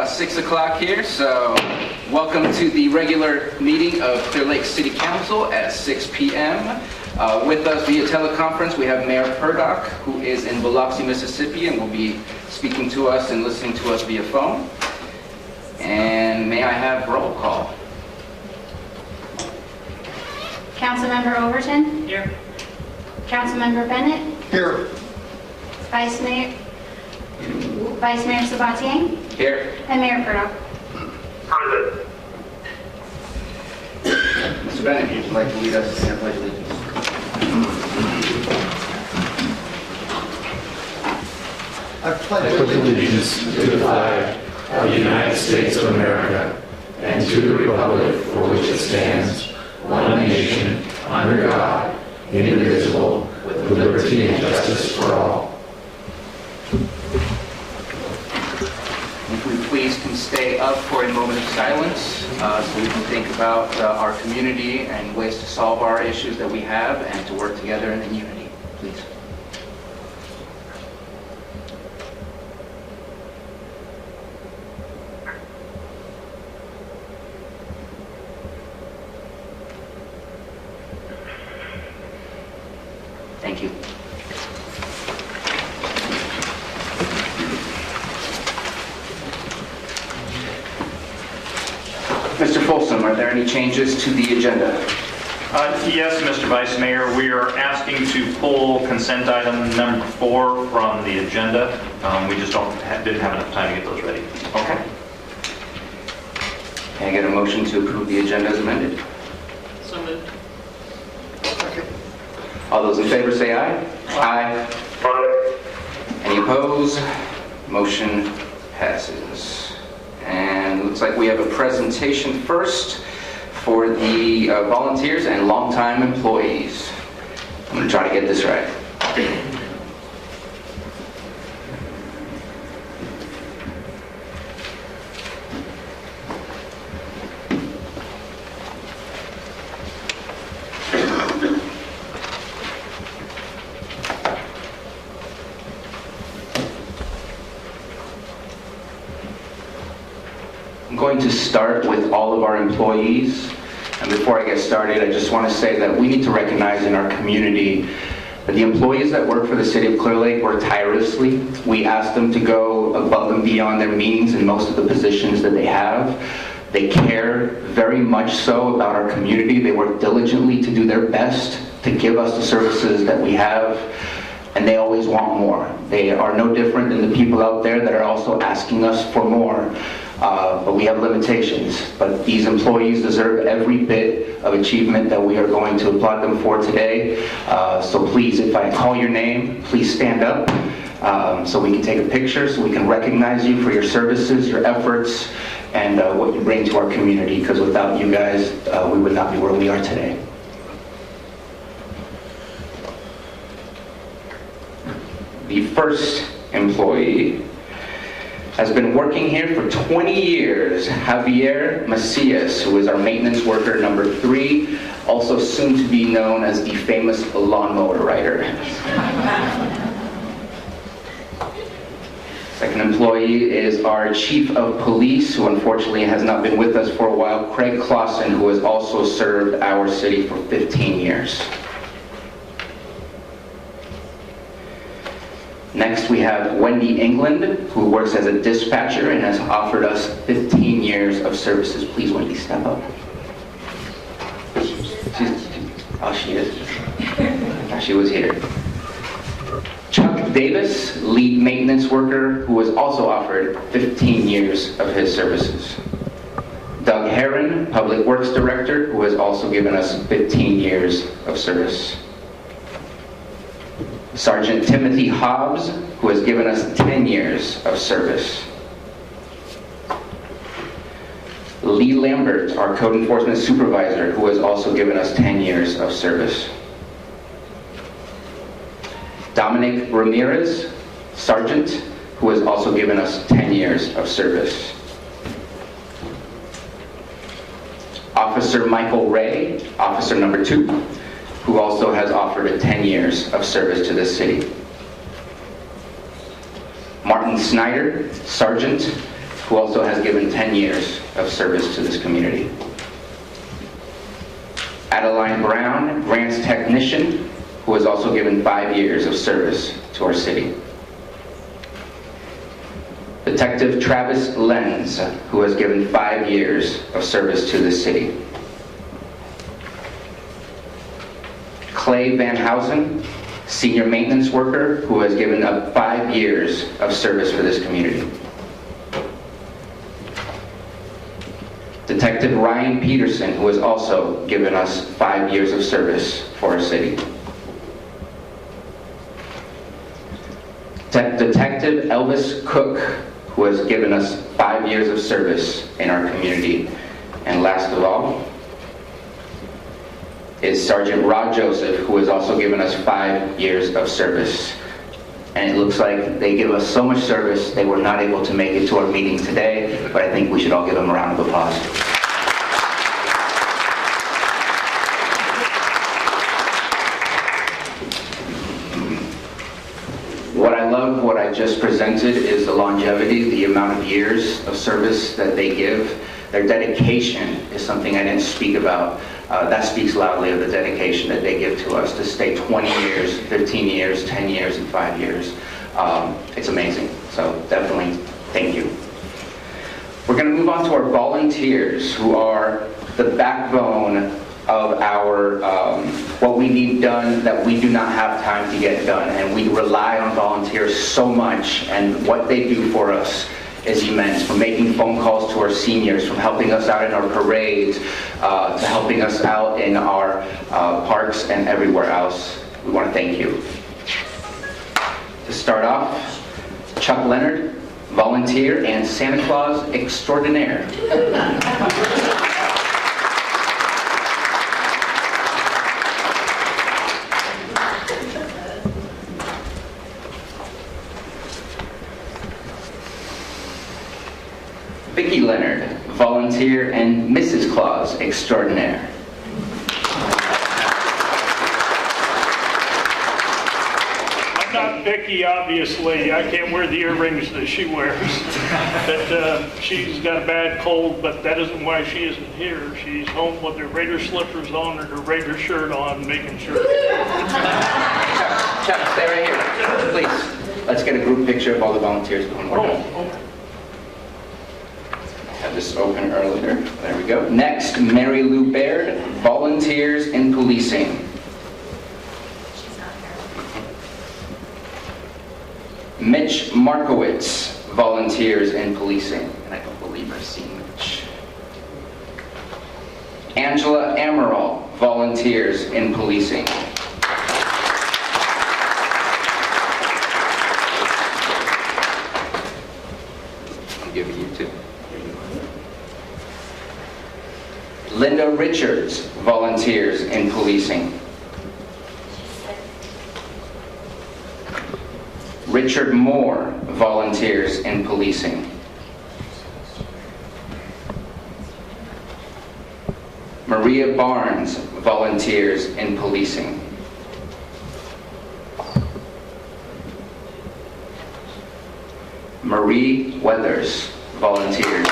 6 o'clock here, so welcome to the regular meeting of Clearlake City Council at 6 p.m. With us via teleconference, we have Mayor Purdock, who is in Biloxi, Mississippi, and will be speaking to us and listening to us via phone. And may I have roll call? Councilmember Overton? Here. Councilmember Bennett? Here. Vice Mayor Sabatier? Here. And Mayor Purdock. Present. Mr. Bennett, would you like to lead us in the Pledge of Allegiance? I pledge pledge allegiance to the flag of the United States of America and to the republic for which it stands, one nation, under God, indivisible, with liberty and justice for all. If we please can stay up for a moment of silence so we can think about our community and ways to solve our issues that we have and to work together in unity, please. Thank you. Mr. Folsom, are there any changes to the agenda? Yes, Mr. Vice Mayor, we are asking to pull consent item number 4 from the agenda. We just didn't have enough time to get those ready. Okay. Can I get a motion to approve the agenda as amended? So moved. All those in favor say aye. Aye. Any opposed? Motion passes. And it looks like we have a presentation first for the volunteers and longtime employees. I'm going to try to get this right. I'm going to start with all of our employees. And before I get started, I just want to say that we need to recognize in our community that the employees that work for the city of Clearlake work tirelessly. We ask them to go above and beyond their means in most of the positions that they have. They care very much so about our community. They work diligently to do their best to give us the services that we have, and they always want more. They are no different than the people out there that are also asking us for more. But we have limitations. But these employees deserve every bit of achievement that we are going to applaud them for today. So please, if I call your name, please stand up so we can take a picture, so we can recognize you for your services, your efforts, and what you bring to our community, because without you guys, we would not be where we are today. The first employee has been working here for 20 years, Javier Macias, who is our maintenance worker number 3, also soon to be known as the famous lawnmower rider. Second employee is our chief of police, who unfortunately has not been with us for a while, Craig Clausen, who has also served our city for 15 years. Next, we have Wendy England, who works as a dispatcher and has offered us 15 years of services. Please, Wendy, step up. Oh, she is. I thought she was here. Chuck Davis, lead maintenance worker, who has also offered 15 years of his services. Doug Herron, public works director, who has also given us 15 years of service. Sergeant Timothy Hobbs, who has given us 10 years of service. Lee Lambert, our code enforcement supervisor, who has also given us 10 years of service. Dominic Ramirez, sergeant, who has also given us 10 years of service. Officer Michael Ray, officer number 2, who also has offered 10 years of service to this city. Martin Snyder, sergeant, who also has given 10 years of service to this community. Adeline Brown, grants technician, who has also given 5 years of service to our city. Detective Travis Lenz, who has given 5 years of service to this city. Clay Van Housen, senior maintenance worker, who has given up 5 years of service for this community. Detective Ryan Peterson, who has also given us 5 years of service for our city. Detective Elvis Cook, who has given us 5 years of service in our community. And last of all is Sergeant Rod Joseph, who has also given us 5 years of service. And it looks like they give us so much service, they were not able to make it to our meeting today, but I think we should all give them a round of applause. What I love, what I just presented, is the longevity, the amount of years of service that they give. Their dedication is something I didn't speak about. That speaks loudly of the dedication that they give to us to stay 20 years, 15 years, 10 years, and 5 years. It's amazing. So definitely, thank you. We're going to move on to our volunteers, who are the backbone of our what we need done that we do not have time to get done, and we rely on volunteers so much, and what they do for us is immense. From making phone calls to our seniors, from helping us out in our parades, to helping us out in our parks and everywhere else. We want to thank you. To start off, Chuck Leonard, volunteer and Santa Claus extraordinaire. Vicki Leonard, volunteer and Mrs. Claus extraordinaire. I'm not Vicki, obviously. I can't wear the earrings that she wears. But she's got a bad cold, but that isn't why she isn't here. She's home with her Raider slippers on and her Raider shirt on, making sure. Chuck, stay right here, please. Let's get a group picture of all the volunteers going. Okay. Had this open earlier. There we go. Next, Mary Lou Baird, volunteers in policing. Mitch Markowitz, volunteers in policing. And I don't believe I've seen Mitch. Angela Amaral, volunteers in policing. I'll give you two. Linda Richards, volunteers in policing. Richard Moore, volunteers in policing. Maria Barnes, volunteers in policing. Marie Weathers, volunteers.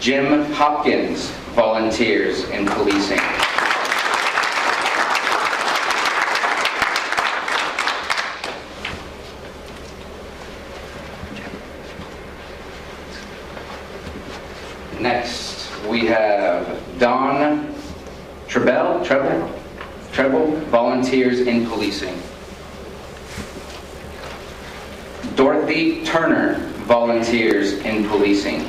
Jim Hopkins, volunteers in policing. Next, we have Dawn Treble, volunteers in policing. Dorothy Turner, volunteers in policing.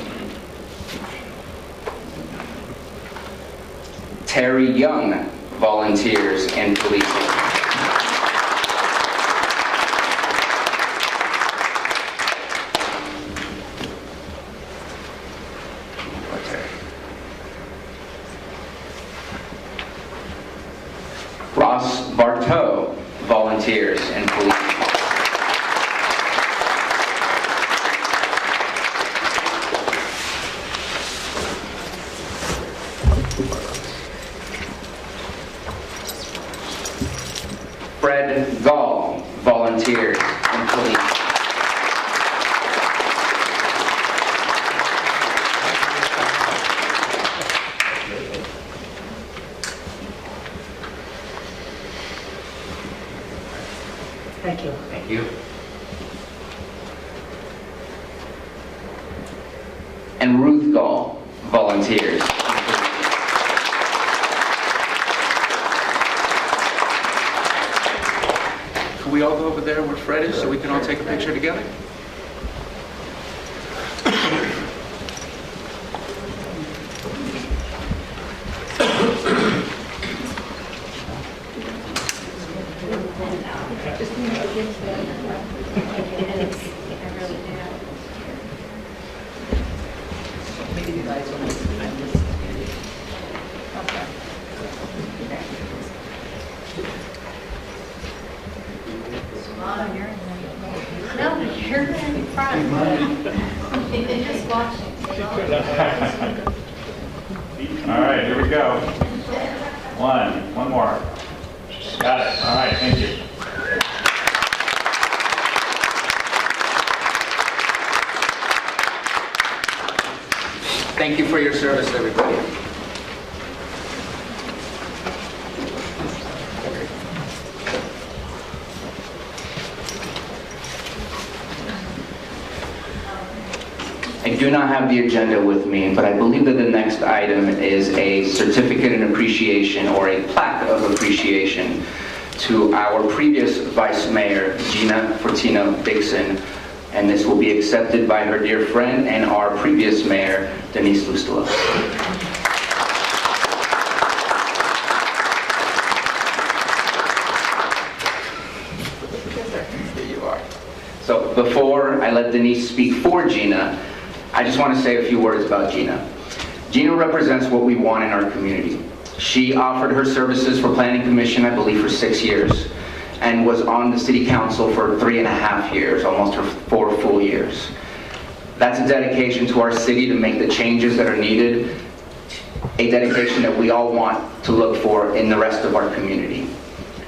Terry Young, volunteers in policing. Ross Bartow, volunteers in policing. volunteers and police. Thank you. Thank you. And Ruth Gall, volunteers. Can we all go over there where Fred is so we can all take a picture together? Maybe you guys want to sign this. Okay. No, you're in front. They're just watching. All right, here we go. One more. Got it. All right, thank you. Thank you for your service, everybody. I do not have the agenda with me, but I believe that the next item is a certificate of appreciation or a plaque of appreciation to our previous Vice Mayor, Gina Fortino Dixon, and this will be accepted by her dear friend and our previous mayor, Denise Lustula. Here you are. So before I let Denise speak for Gina, I just want to say a few words about Gina. Gina represents what we want in our community. She offered her services for Planning Commission, I believe, for 6 years, and was on the City Council for 3.5 years, almost 4 full years. That's a dedication to our city to make the changes that are needed, a dedication that we all want to look for in the rest of our community.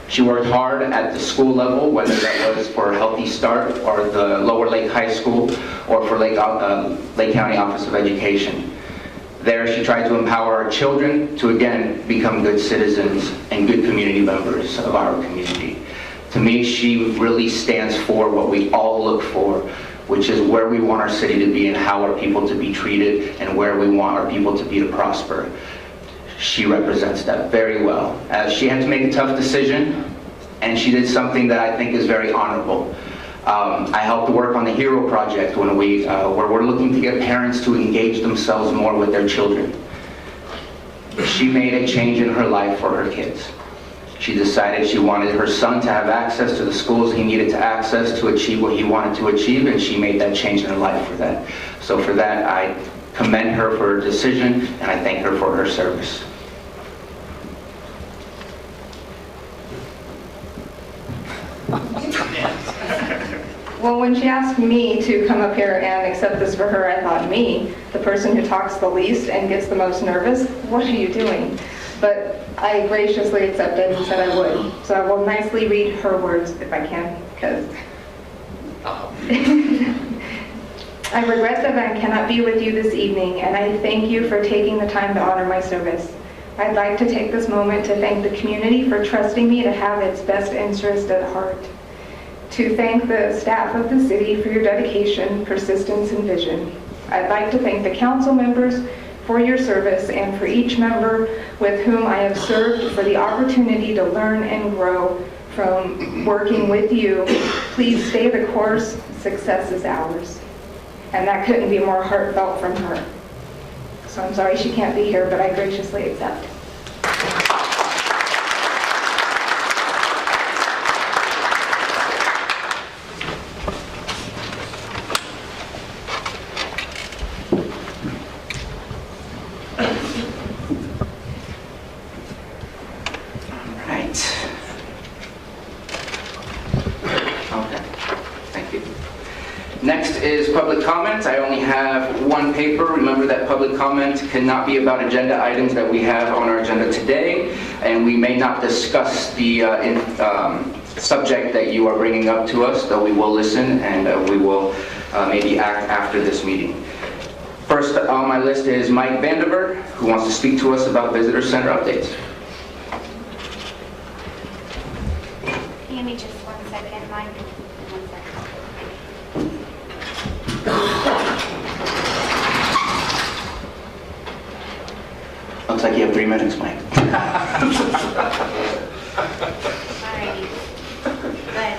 She worked hard at the school level, whether that was for Healthy Start or the Lower Lake High School or for Lake County Office of Education. There, she tried to empower our children to, again, become good citizens and good community members of our community. To me, she really stands for what we all look for, which is where we want our city to be and how our people to be treated and where we want our people to be to prosper. She represents that very well. She had to make a tough decision, and she did something that I think is very honorable. I helped work on the HERO project where we're looking to get parents to engage themselves more with their children. She made a change in her life for her kids. She decided she wanted her son to have access to the schools he needed to access to achieve what he wanted to achieve, and she made that change in her life for that. So for that, I commend her for her decision, and I thank her for her service. Well, when she asked me to come up here and accept this for her, I thought, me, the person who talks the least and gets the most nervous, what are you doing? But I graciously accepted and said I would. So I will nicely read her words if I can, because I regret that I cannot be with you this evening, and I thank you for taking the time to honor my service. I'd like to take this moment to thank the community for trusting me to have its best interest at heart. To thank the staff of the city for your dedication, persistence, and vision. I'd like to thank the council members for your service and for each member with whom I have served for the opportunity to learn and grow from working with you. Please stay the course. Success is ours. And that couldn't be more heartfelt from her. So I'm sorry she can't be here, but I graciously accept. Next is public comment. I only have one paper. Remember that public comment cannot be about agenda items that we have on our agenda today, and we may not discuss the subject that you are bringing up to us, though we will listen and we will maybe act after this meeting. First on my list is Mike Vanderberg, who wants to speak to us about visitor center updates. Give me just 1 second, Mike. 1 second. Looks like you have 3 minutes, Mike. Alrighty. Good.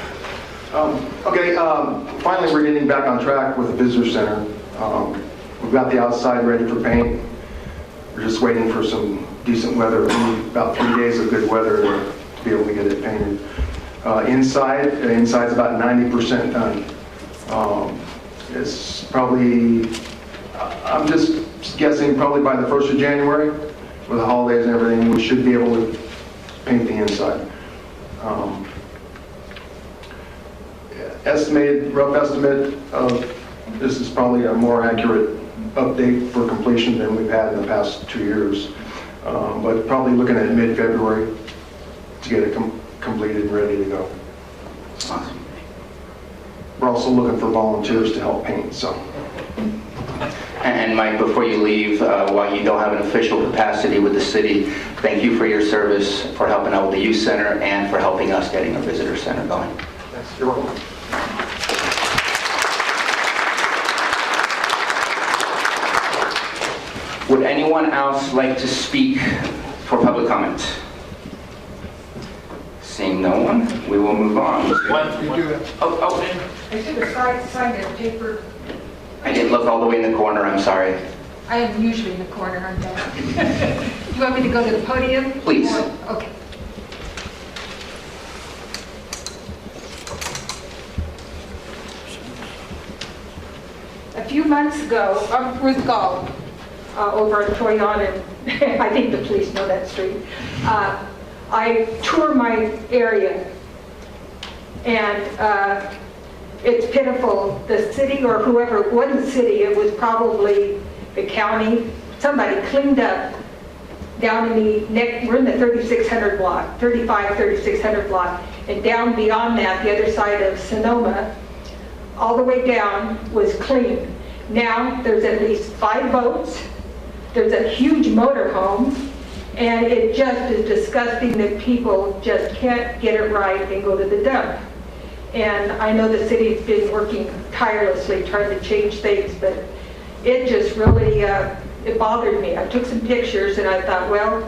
Okay, finally we're getting back on track with the visitor center. We've got the outside ready for paint. We're just waiting for some decent weather. We need about 3 days of good weather to be able to get it painted. Inside's about 90% done. It's probably, I'm just guessing, probably by the 1st of January, with the holidays and everything, we should be able to paint the inside. Rough estimate of this is probably a more accurate update for completion than we've had in the past 2 years. But probably looking at mid-February to get it completed and ready to go. Awesome. We're also looking for volunteers to help paint, so. And Mike, before you leave, while you don't have an official capacity with the city, thank you for your service, for helping out with the youth center, and for helping us getting our visitor center going. Thanks. You're welcome. Would anyone else like to speak for public comment? Seeing no one, we will move on. Oh, I should have signed a paper. I didn't look all the way in the corner, I'm sorry. I am usually in the corner, I'm down. You want me to go to the podium? Please. Okay. A few months ago, I'm Ruth Gall, over at Troyan, and I think the police know that street. I tour my area, and it's pitiful. The city, or whoever, it wasn't the city, it was probably the county, somebody cleaned up down in the neck, we're in the 3600 block, 3600 block, and down beyond that, the other side of Sonoma, all the way down was clean. Now there's at least 5 boats, there's a huge motorhome, and it just is disgusting that people just can't get it right and go to the dump. And I know the city's been working tirelessly trying to change things, but it just really, it bothered me. I took some pictures and I thought, well,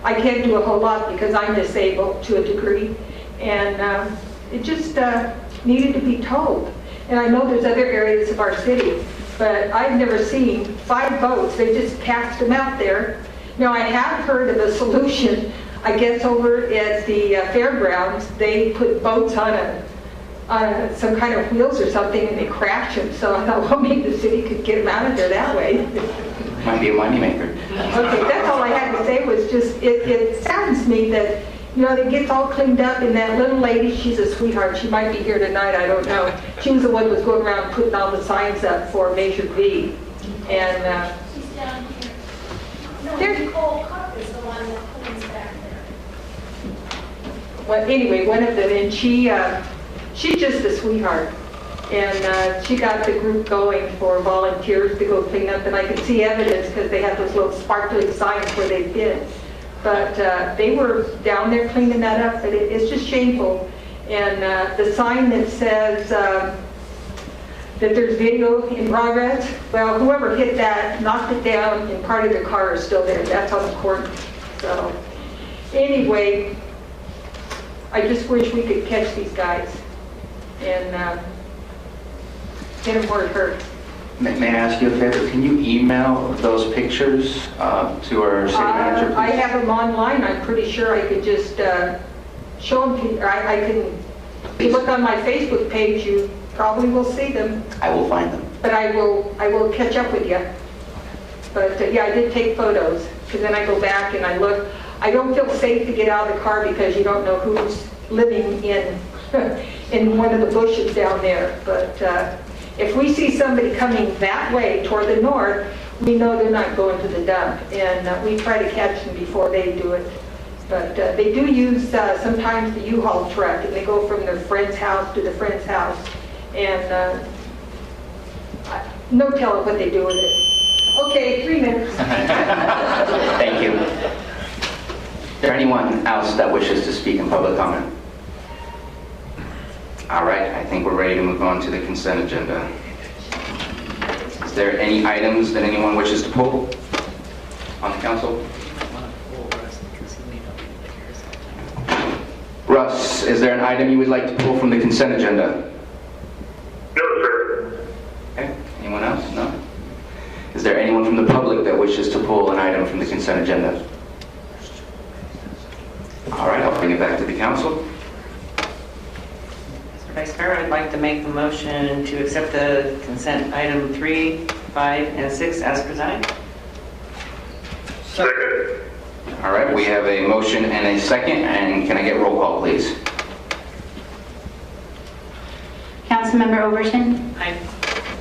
I can't do a whole lot because I'm disabled to a degree. And it just needed to be told. And I know there's other areas of our city, but I've never seen 5 boats. They just cast them out there. Now, I have heard of a solution. I guess over at the fairgrounds, they put boats on some kind of wheels or something, and they crash them. So I thought, well, maybe the city could get them out of there that way. Might be a moneymaker. Okay, that's all I had to say was just, it saddens me that, you know, it gets all cleaned up, and that little lady, she's a sweetheart. She might be here tonight, I don't know. She was the one who was going around putting all the signs up for Measure V. And She's down here. No, There- Nicole Cup is the one that cleans back there. well, anyway, one of them, and she's just a sweetheart. And she got the group going for volunteers to go clean up, and I can see evidence because they have those little sparkling signs where they've been. But they were down there cleaning that up, but it's just shameful. And the sign that says that there's video in progress, well, whoever hit that knocked it down, and part of their car is still there. That's on the court. So anyway, I just wish we could catch these guys and get them where it hurts. May I ask you a favor? Can you email those pictures to our city manager, please? I have them online. I'm pretty sure I could just show them to you. I can, if you look on my Facebook page, you probably will see them. I will find them. But I will catch up with you. But yeah, I did take photos, because then I go back and I look. I don't feel safe to get out of the car because you don't know who's living in in one of the bushes down there. But if we see somebody coming that way toward the north, we know they're not going to the dump, and we try to catch them before they do it. But they do use sometimes the U-Haul truck, and they go from their friend's house to the friend's house. And no telling what they do with it. Okay, 3 minutes. Thank you. Is there anyone else that wishes to speak in public comment? All right, I think we're ready to move on to the consent agenda. Is there any items that anyone wishes to pull on the council? Russ, is there an item you would like to pull from the consent agenda? No, sir. Okay, anyone else? No? Is there anyone from the public that wishes to pull an item from the consent agenda? All right, I'll bring it back to the council. Mr. Vice Mayor, I'd like to make the motion to accept the consent item 3, 5, and 6 as presented. Second. All right, we have a motion and a second, and can I get roll call, please? Councilmember Overton, Aye.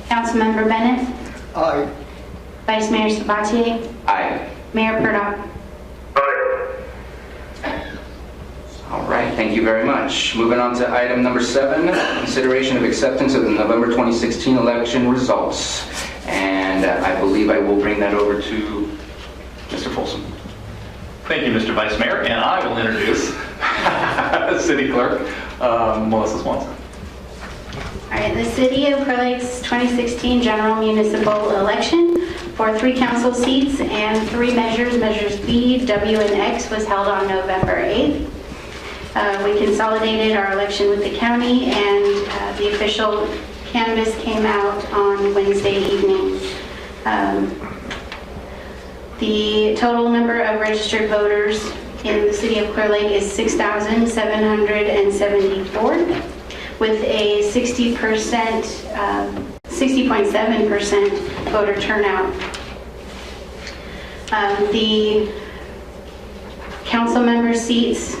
Councilmember Bennett, Aye. Vice Mayor Sabatier, Aye. Mayor Purdock. Aye. All right, thank you very much. Moving on to item number 7, consideration of acceptance of the November 2016 election results. And I believe I will bring that over to Mr. Folsom. Thank you, Mr. Vice Mayor, and I will introduce City Clerk Melissa Swanson. All right, the City of Clearlake's 2016 general municipal election for 3 council seats and 3 measures, measures B, W, and X, was held on November 8th. We consolidated our election with the county, and the official canvass came out on Wednesday evening. The total number of registered voters in the City of Clearlake is 6,774, with a 60.7% voter turnout. The council member seats,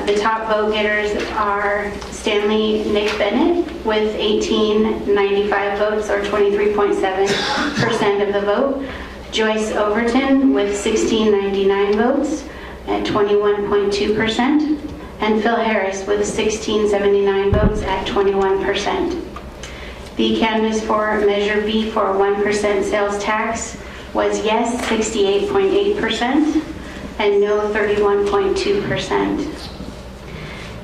the top vote getters are Stanley Nick Bennett with 1,895 votes, or 23.7% of the vote. Joyce Overton with 1,699 votes at 21.2%. And Phil Harris with 1,679 votes at 21%. The canvass for Measure B for 1% sales tax was yes, 68.8%, and no, 31.2%.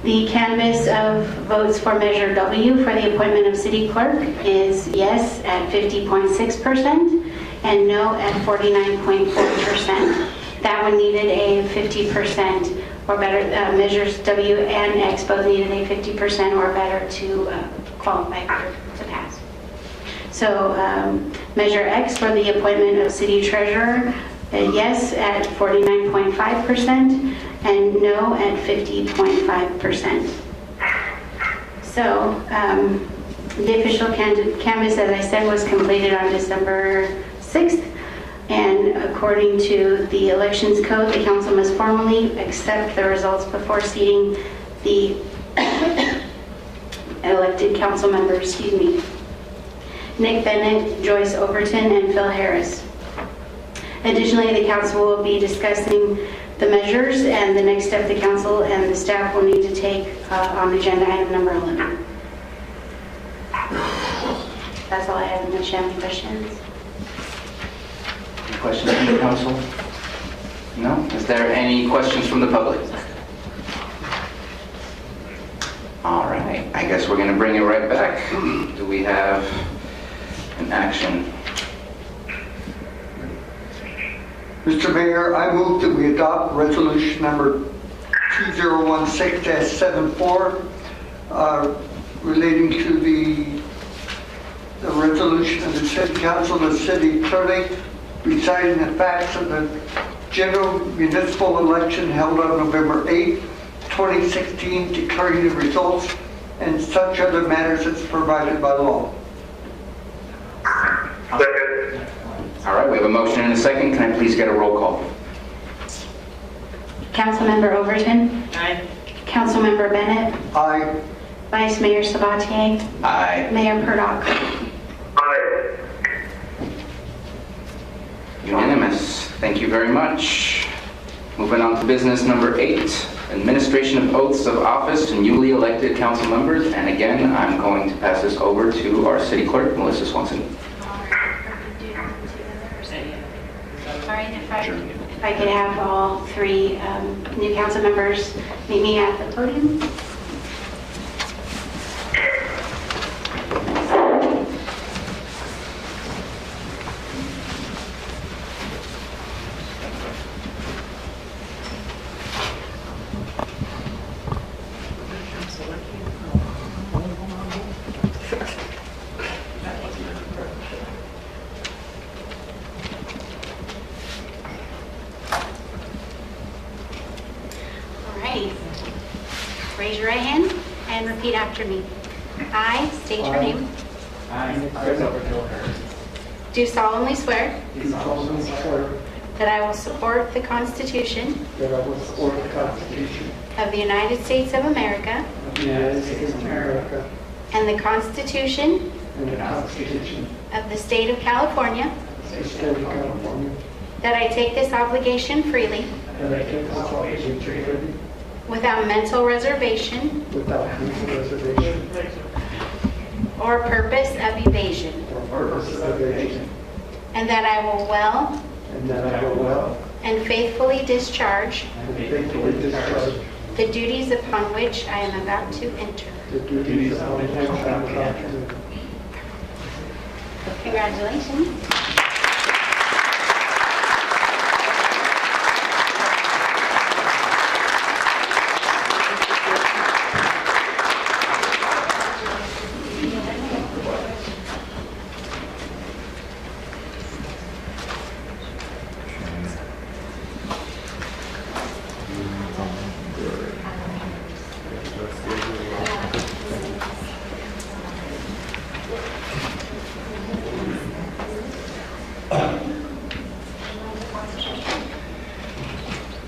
The canvass of votes for Measure W for the appointment of city clerk is yes at 50.6%, and no at 49.4%. That one needed a 50% or better. Measures W and X both needed a 50% or better to qualify to pass. So Measure X for the appointment of city treasurer, yes at 49.5% and no at 50.5%. So the official canvass, as I said, was completed on December 6th. And according to the elections code, the council must formally accept the results before seating the elected council members, Nick Bennett, Joyce Overton, and Phil Harris. Additionally, the council will be discussing the measures, and the next step the council and the staff will need to take on agenda item number 11. That's all I have. Unless you have any questions. Any questions from the council? No? Is there any questions from the public? All right, I guess we're going to bring it right back. Do we have an action? Mr. Mayor, I move that we adopt resolution number 2016-74 relating to the resolution of the City Council of the City of Clearlake reciting the facts of the general municipal election held on November 8, 2016, declaring the results and such other matters as provided by law. Second. All right, we have a motion and a second. Can I please get a roll call? Councilmember Overton, Aye. Councilmember Bennett, Aye. Vice Mayor Sabatier, Aye. Mayor Purdock. Aye. Unanimous. Thank you very much. Moving on to business number 8, administration of oaths of office to newly elected council members. And again, I'm going to pass this over to our city clerk, Melissa Swanson. All right, if I could have all 3 new council members meet me at the podium. Raise your right hand and repeat after me. I state your name. Do solemnly swear that I will support the Constitution of the United States of America and the Constitution of the State of California, that I take this obligation freely without mental reservation or purpose of evasion, and that I will well and faithfully discharge the duties upon which I am about to enter. Congratulations.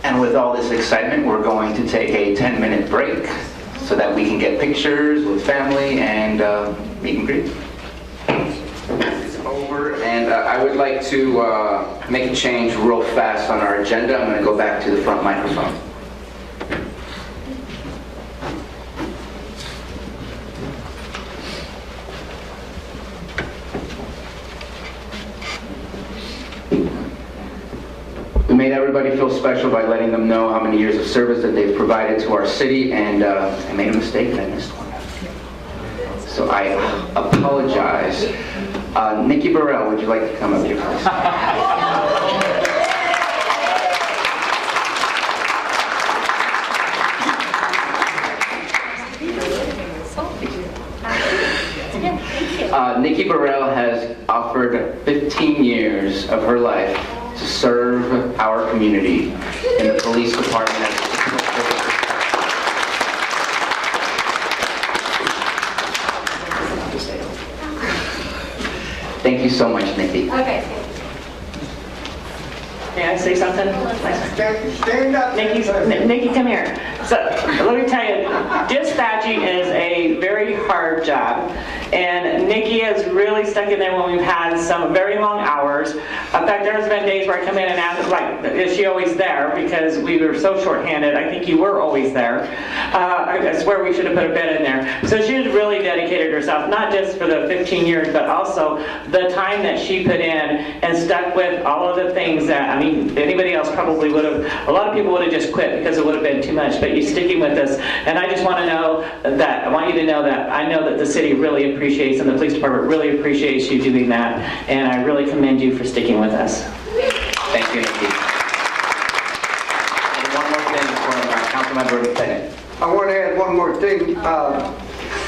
And with all this excitement, we're going to take a 10-minute break so that we can get pictures with family and meet and greet. It's over, and I would like to make a change real fast on our agenda. I'm going to go back to the front microphone. We made everybody feel special by letting them know how many years of service that they've provided to our city, and I made a mistake and I missed one. So I apologize. Nikki Burrell, would you like to come up here, please? Nikki Burrell has offered 15 years of her life to serve our community in the police department. Thank you so much, Nikki. Okay. May I say something? Stand up. Nikki, come here. So let me tell you, dispatching is a very hard job, and Nikki has really stuck in there when we've had some very long hours. In fact, there's been days where I come in and ask, like, is she always there? Because we were so shorthanded. I think you were always there. I swear we should have put a bed in there. So she has really dedicated herself, not just for the 15 years, but also the time that she put in and stuck with all of the things that, I mean, anybody else probably would have, a lot of people would have just quit because it would have been too much, but you're sticking with us. And I just want to know that, I want you to know that I know that the city really appreciates and the police department really appreciates you doing that. And I really commend you for sticking with us. Thank you, Nikki. And one more thing from Councilmember Bennett. I want to add one more thing.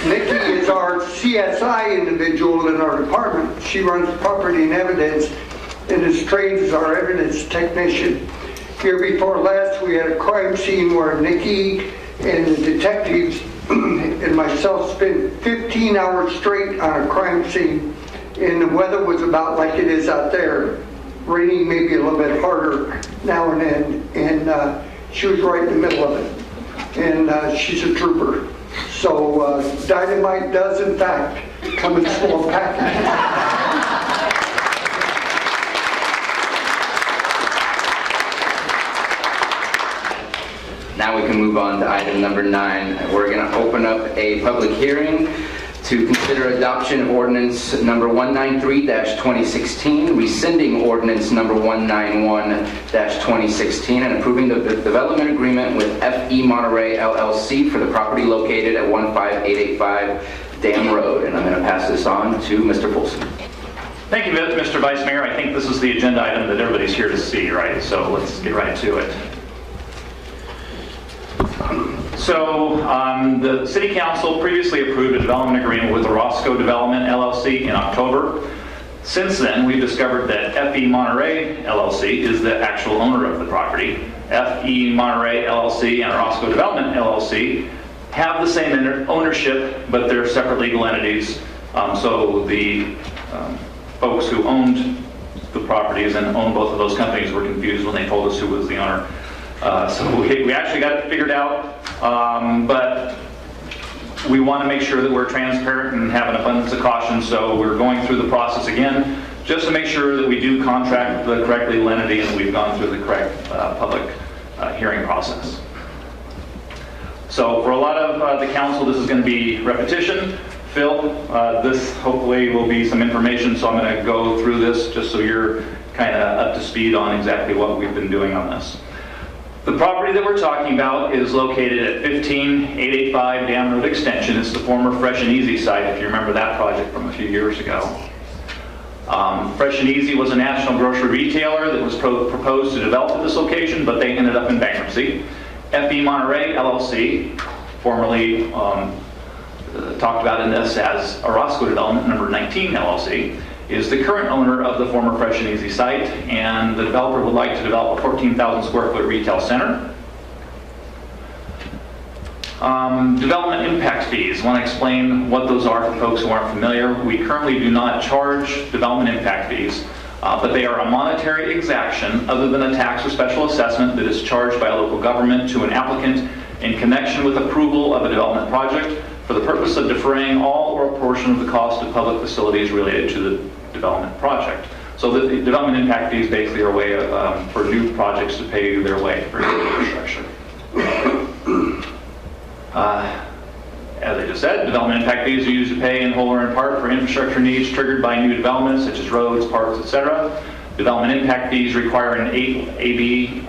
Nikki is our CSI individual in our department. She runs property and evidence and is trained as our evidence technician. Here before last, we had a crime scene where Nikki and the detectives and myself spent 15 hours straight on a crime scene, and the weather was about like it is out there, raining maybe a little bit harder now and then, and she was right in the middle of it, and she's a trooper. So dynamite does in fact come in small packages. Now we can move on to item number 9. We're going to open up a public hearing to consider adoption of ordinance number 193-2016, rescinding ordinance number 191-2016, and approving the development agreement with FE Monterey LLC for the property located at 15885 Dam Road. And I'm going to pass this on to Mr. Folsom. Thank you, Mr. Vice Mayor. I think this is the agenda item that everybody's here to see, right? So let's get right to it. So the City Council previously approved a development agreement with the Roscoe Development LLC in October. Since then, we've discovered that FE Monterey LLC is the actual owner of the property. FE Monterey LLC and Roscoe Development LLC have the same ownership, but they're separate legal entities. So the folks who owned the properties and owned both of those companies were confused when they told us who was the owner. So we actually got it figured out, but we want to make sure that we're transparent and have an abundance of caution, so we're going through the process again, just to make sure that we do contract the correct legal entity and we've gone through the correct public hearing process. So for a lot of the council, this is going to be repetition. Phil, this hopefully will be some information, so I'm going to go through this just so you're kind of up to speed on exactly what we've been doing on this. The property that we're talking about is located at 15885 Dam Road Extension. It's the former Fresh and Easy site, if you remember that project from a few years ago. Fresh and Easy was a national grocery retailer that was proposed to develop at this location, but they ended up in bankruptcy. FE Monterey LLC, formerly talked about in this as Roscoe Development number 19 LLC, is the current owner of the former Fresh and Easy site, and the developer would like to develop a 14,000 square foot retail center. Development impact fees. I want to explain what those are for folks who aren't familiar. We currently do not charge development impact fees, but they are a monetary exaction other than a tax or special assessment that is charged by a local government to an applicant in connection with approval of a development project for the purpose of defraying all or a portion of the cost of public facilities related to the development project. So the development impact fees basically are a way for new projects to pay their way for infrastructure. As I just said, development impact fees are used to pay in whole or in part for infrastructure needs triggered by new developments such as roads, parks, etc. Development impact fees require an AB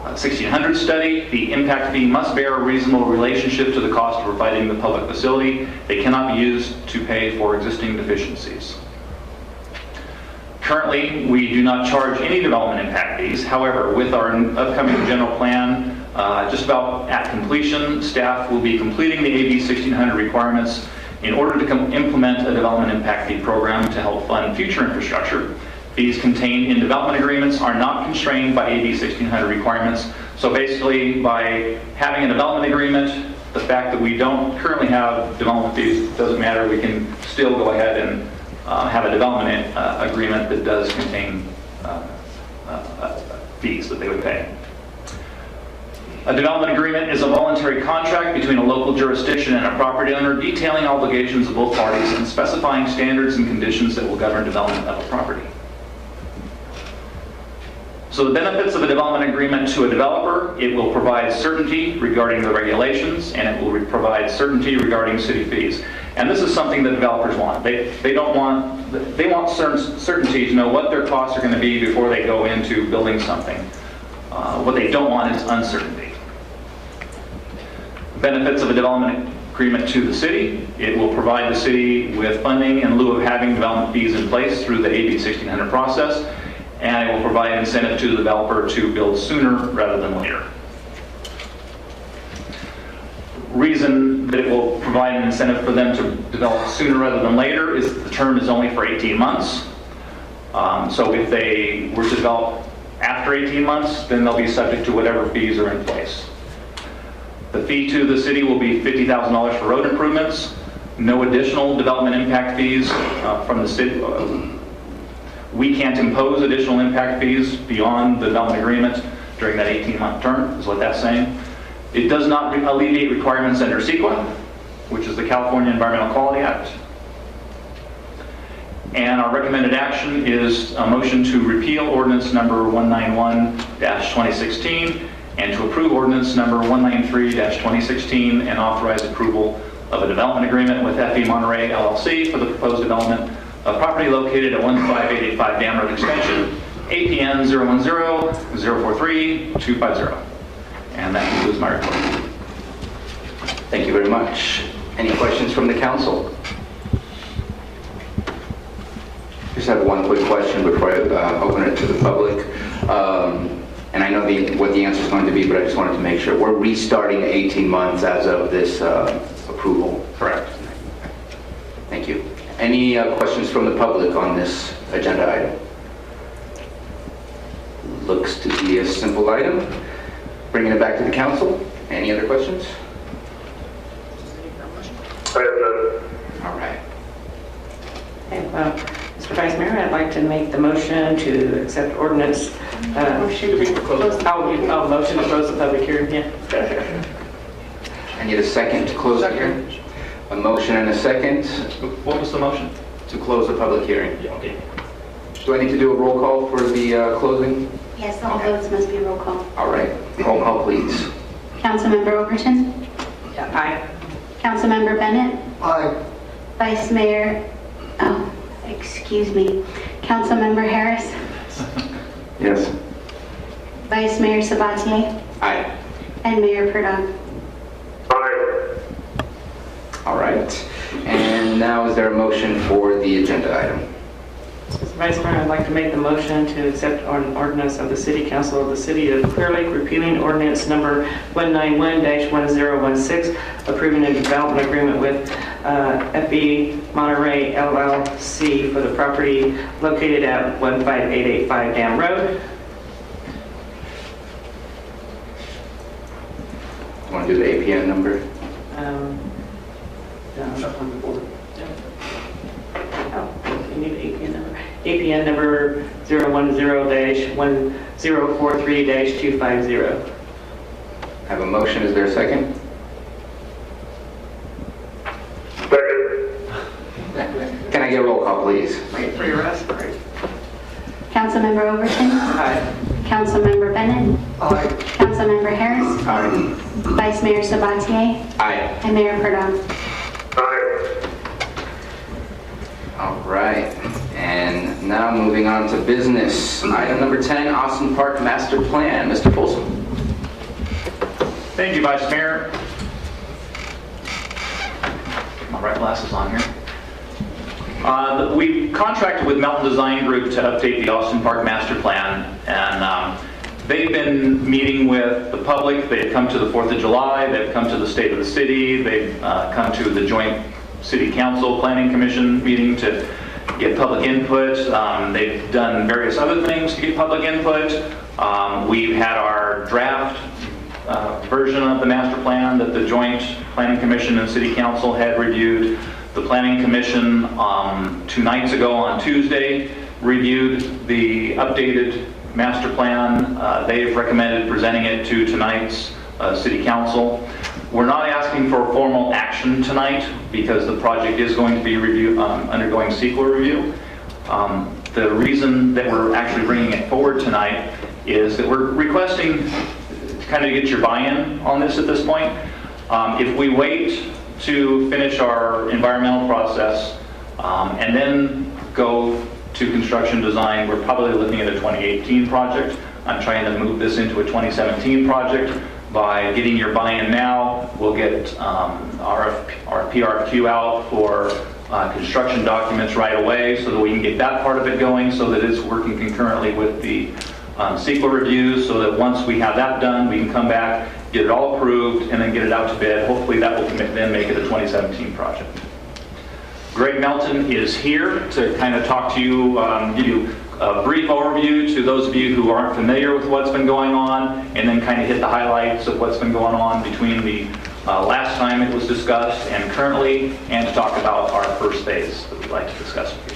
1600 study. The impact fee must bear a reasonable relationship to the cost of providing the public facility. They cannot be used to pay for existing deficiencies. Currently, we do not charge any development impact fees. However, with our upcoming general plan just about at completion, staff will be completing the AB 1600 requirements in order to implement a development impact fee program to help fund future infrastructure. Fees contained in development agreements are not constrained by AB 1600 requirements. So basically, by having a development agreement, the fact that we don't currently have development fees doesn't matter. We can still go ahead and have a development agreement that does contain fees that they would pay. A development agreement is a voluntary contract between a local jurisdiction and a property owner detailing obligations of both parties and specifying standards and conditions that will govern development of a property. So the benefits of a development agreement to a developer: it will provide certainty regarding the regulations, and it will provide certainty regarding city fees. And this is something that developers want. They want certainty to know what their costs are going to be before they go into building something. What they don't want is uncertainty. Benefits of a development agreement to the city: it will provide the city with funding in lieu of having development fees in place through the AB 1600 process. And it will provide incentive to the developer to build sooner rather than later. Reason that it will provide an incentive for them to develop sooner rather than later is that the term is only for 18 months. So if they were to develop after 18 months, then they'll be subject to whatever fees are in place. The fee to the city will be $50,000 for road improvements. No additional development impact fees from the city. We can't impose additional impact fees beyond the development agreement during that 18-month term, is what that's saying. It does not alleviate requirements under CEQA, which is the California Environmental Quality Act. And our recommended action is a motion to repeal ordinance number 191-2016 and to approve ordinance number 193-2016 and authorize approval of a development agreement with FE Monterey LLC for the proposed development of property located at 15885 Dam Road Extension, APN 010-043-250. And that concludes my report. Thank you very much. Any questions from the council? Just have one quick question before I open it to the public. And I know what the answer is going to be, but I just wanted to make sure. We're restarting 18 months as of this approval. Correct. Thank you. Any questions from the public on this agenda item? Looks to be a simple item. Bringing it back to the council. Any other questions? I have none. All right. Okay, Mr. Vice Mayor, I'd like to make the motion to accept ordinance. Motion to close the public hearing. Yeah. I need a second to close the hearing. A motion and a second What was the motion? to close the public hearing. Okay. Do I need to do a roll call for the closing? Yes, all Okay. votes must be roll call. All right. Roll call, please. Councilmember Overton? Aye. Councilmember Bennett? Aye. Vice Mayor, excuse me. Councilmember Harris? Yes. Vice Mayor Sabatier? Aye. And Mayor Purdon? Aye. All right. And now is there a motion for the agenda item? Mr. Vice Mayor, I'd like to make the motion to accept an ordinance of the City Council of the City of Clearlake repealing ordinance number 191-1016, approving a development agreement with FE Monterey LLC for the property located at 15885 Dam Road. Want to do the APN number? You need APN number. APN number 010-1043-250. Have a motion. Is there a second? Second. Can I get a roll call, please? Wait for your rest, right? Councilmember Overton? Aye. Councilmember Bennett? Aye. Councilmember Harris? Aye. Vice Mayor Sabatier? Aye. And Mayor Purdon? Aye. All right. And now moving on to business. Item number 10, Austin Park Master Plan. Mr. Folsom. Thank you, Vice Mayor. My right glasses on here. We contracted with Melton Design Group to update the Austin Park Master Plan, and they've been meeting with the public. They've come to the 4th of July, they've come to the State of the City, they've come to the Joint City Council Planning Commission meeting to get public input. They've done various other things to get public input. We've had our draft version of the master plan that the Joint Planning Commission and City Council had reviewed. The Planning Commission 2 nights ago on Tuesday reviewed the updated master plan. They've recommended presenting it to tonight's City Council. We're not asking for formal action tonight because the project is going to be undergoing CEQA review. The reason that we're actually bringing it forward tonight is that we're requesting to kind of get your buy-in on this at this point. If we wait to finish our environmental process and then go to construction design, we're probably looking at a 2018 project. I'm trying to move this into a 2017 project. By getting your buy-in now, we'll get our PRQ out for construction documents right away so that we can get that part of it going so that it's working concurrently with the CEQA reviews, so that once we have that done, we can come back, get it all approved, and then get it out to bid. Hopefully that will then make it a 2017 project. Greg Melton is here to kind of talk to you, give you a brief overview to those of you who aren't familiar with what's been going on, and then kind of hit the highlights of what's been going on between the last time it was discussed and currently, and to talk about our first phase that we'd like to discuss with you.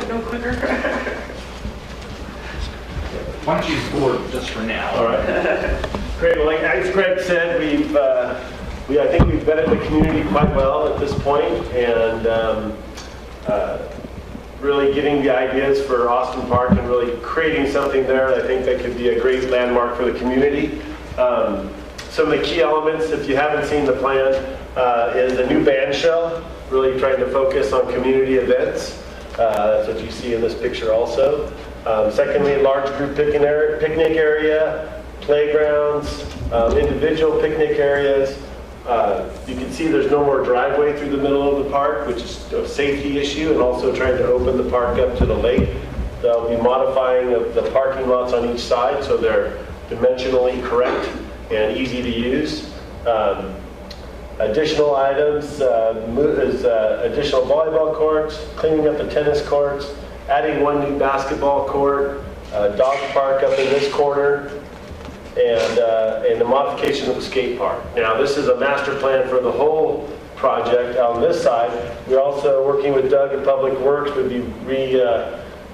No quicker. Why don't you forward just for now? All right. Great. Well, like as Greg said, I think we've vetted the community quite well at this point, and really getting the ideas for Austin Park and really creating something there. I think that could be a great landmark for the community. Some of the key elements, if you haven't seen the plan, is a new band shell, really trying to focus on community events. That's what you see in this picture also. Secondly, large group picnic area, playgrounds, individual picnic areas. You can see there's no more driveway through the middle of the park, which is a safety issue, and also trying to open the park up to the lake. They'll be modifying of the parking lots on each side so they're dimensionally correct and easy to use. Additional items is additional volleyball courts, cleaning up the tennis courts, adding one new basketball court, dog park up in this corner, and the modification of the skate park. Now, this is a master plan for the whole project. On this side, we're also working with Doug at Public Works. We'd be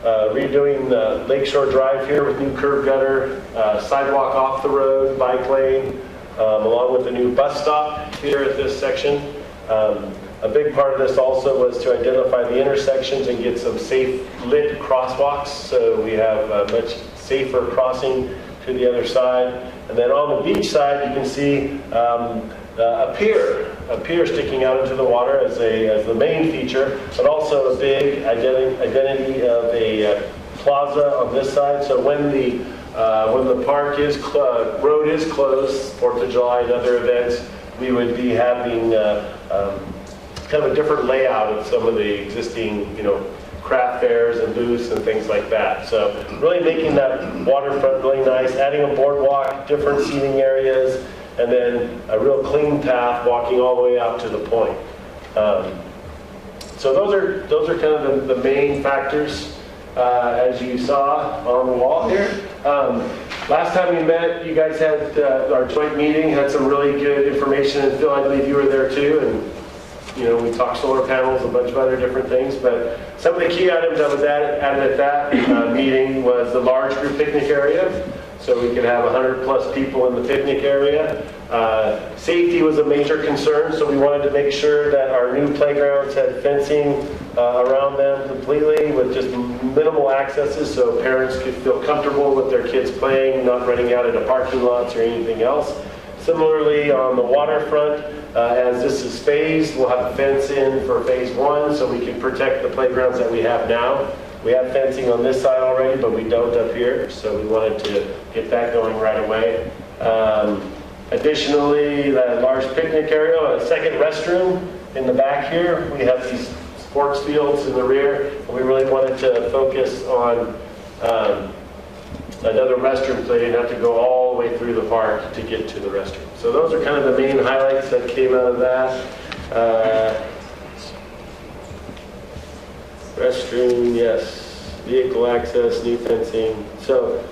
redoing the Lakeshore Drive here with new curb gutter, sidewalk off the road, bike lane, along with the new bus stop here at this section. A big part of this also was to identify the intersections and get some safe lit crosswalks, so we have a much safer crossing to the other side. And then on the beach side, you can see a pier sticking out into the water as the main feature, but also a big identity of a plaza on this side. So when the park road is closed, 4th of July and other events, we would be having kind of a different layout of some of the existing, craft fairs and booths and things like that. So really making that waterfront really nice, adding a boardwalk, different seating areas, and then a real clean path walking all the way out to the point. So those are kind of the main factors as you saw on the wall here. Last time we met, you guys had our joint meeting, had some really good information, and Phil, I believe you were there too, and we talked solar panels, a bunch of other different things, but some of the key items that was added at that meeting was the large group picnic area, so we could have 100 plus people in the picnic area. Safety was a major concern, so we wanted to make sure that our new playgrounds had fencing around them completely with just minimal accesses so parents could feel comfortable with their kids playing, not running out into parking lots or anything else. Similarly, on the waterfront, as this is phased, we'll have a fence in for phase 1 so we can protect the playgrounds that we have now. We have fencing on this side already, but we don't up here, so we wanted to get that going right away. Additionally, that large picnic area, a second restroom in the back here. We have these sports fields in the rear, and we really wanted to focus on another restroom so you didn't have to go all the way through the park to get to the restroom. So those are kind of the main highlights that came out of that. Restroom, yes. Vehicle access, new fencing. So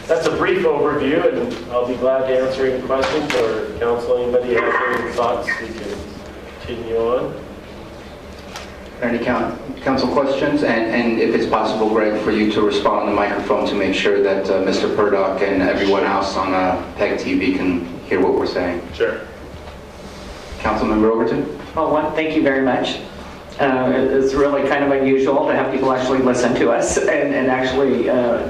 that's a brief overview, and I'll be glad to answer any questions or counsel anybody has any thoughts. We can continue on. Any council questions? And if it's possible, Greg, for you to respond on the microphone to make sure that Mr. Purdock and everyone else on PEG TV can hear what we're saying. Sure. Councilmember Overton? Well, thank you very much. It's really kind of unusual to have people actually listen to us and actually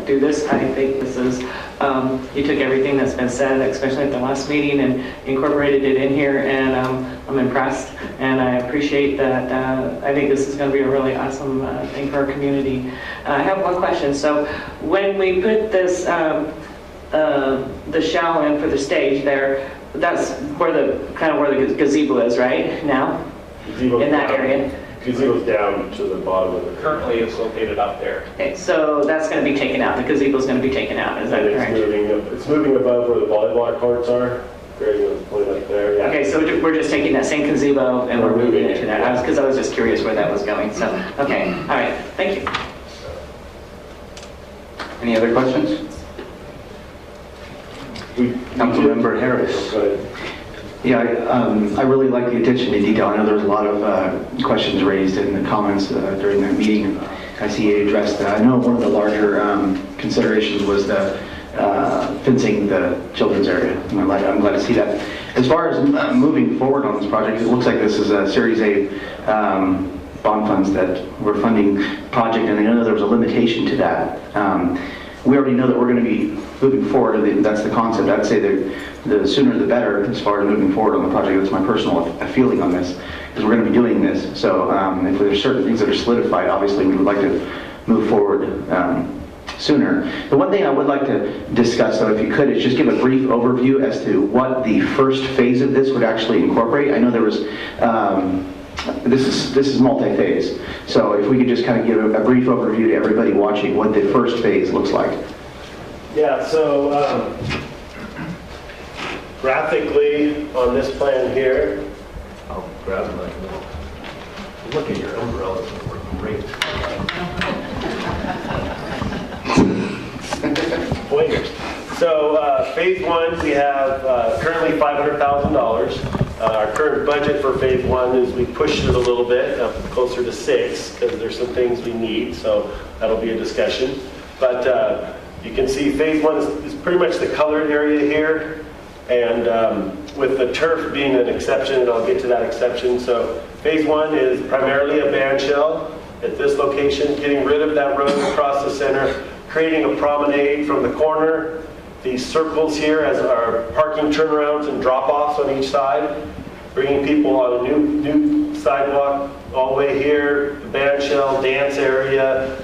do this. I think this is, you took everything that's been said, especially at the last meeting, and incorporated it in here, and I'm impressed, and I appreciate that. I think this is going to be a really awesome thing for our community. I have one question. So when we put this, the shell in for the stage there, that's where where the gazebo is, right now? Gazebo's in that down. area. Gazebo's down to the bottom of it. Currently, it's located up there. Okay, so that's going to be taken out. The gazebo's going to be taken out. Is that correct? It's moving above where the volleyball courts are. Greg was pointing up there. Yeah. Okay, so we're just taking that same gazebo and we're moving it to that. Because I was just curious where that was going. So, okay, all right, thank you. Any other questions? Councilmember Harris. Go ahead. Yeah, I really like the attention to detail. I know there was a lot of questions raised in the comments during that meeting. I see you addressed that. I know one of the larger considerations was the fencing the children's area. I'm glad to see that. As far as moving forward on this project, it looks like this is a Series A bond funds that were funding the project, and I know there was a limitation to that. We already know that we're going to be moving forward. That's the concept. I'd say that the sooner the better as far as moving forward on the project. That's my personal feeling on this, because we're going to be doing this. So if there's certain things that are solidified, obviously we would like to move forward sooner. The one thing I would like to discuss, though, if you could, is just give a brief overview as to what the first phase of this would actually incorporate. I know there was, this is multi-phase, so if we could just kind of give a brief overview to everybody watching what the first phase looks like. Yeah, so graphically on this plan here, I'll grab my, look at your umbrellas, they work great. Pointers. So phase one, we have currently $500,000. Our current budget for phase one is we pushed it a little bit, up closer to 6, because there's some things we need, so that'll be a discussion. But you can see phase one is pretty much the colored area here, and with the turf being an exception, and I'll get to that exception. So phase one is primarily a band shell at this location, getting rid of that road across the center, creating a promenade from the corner. These circles here as our parking turnarounds and drop-offs on each side, bringing people on a new sidewalk all the way here, the band shell, dance area,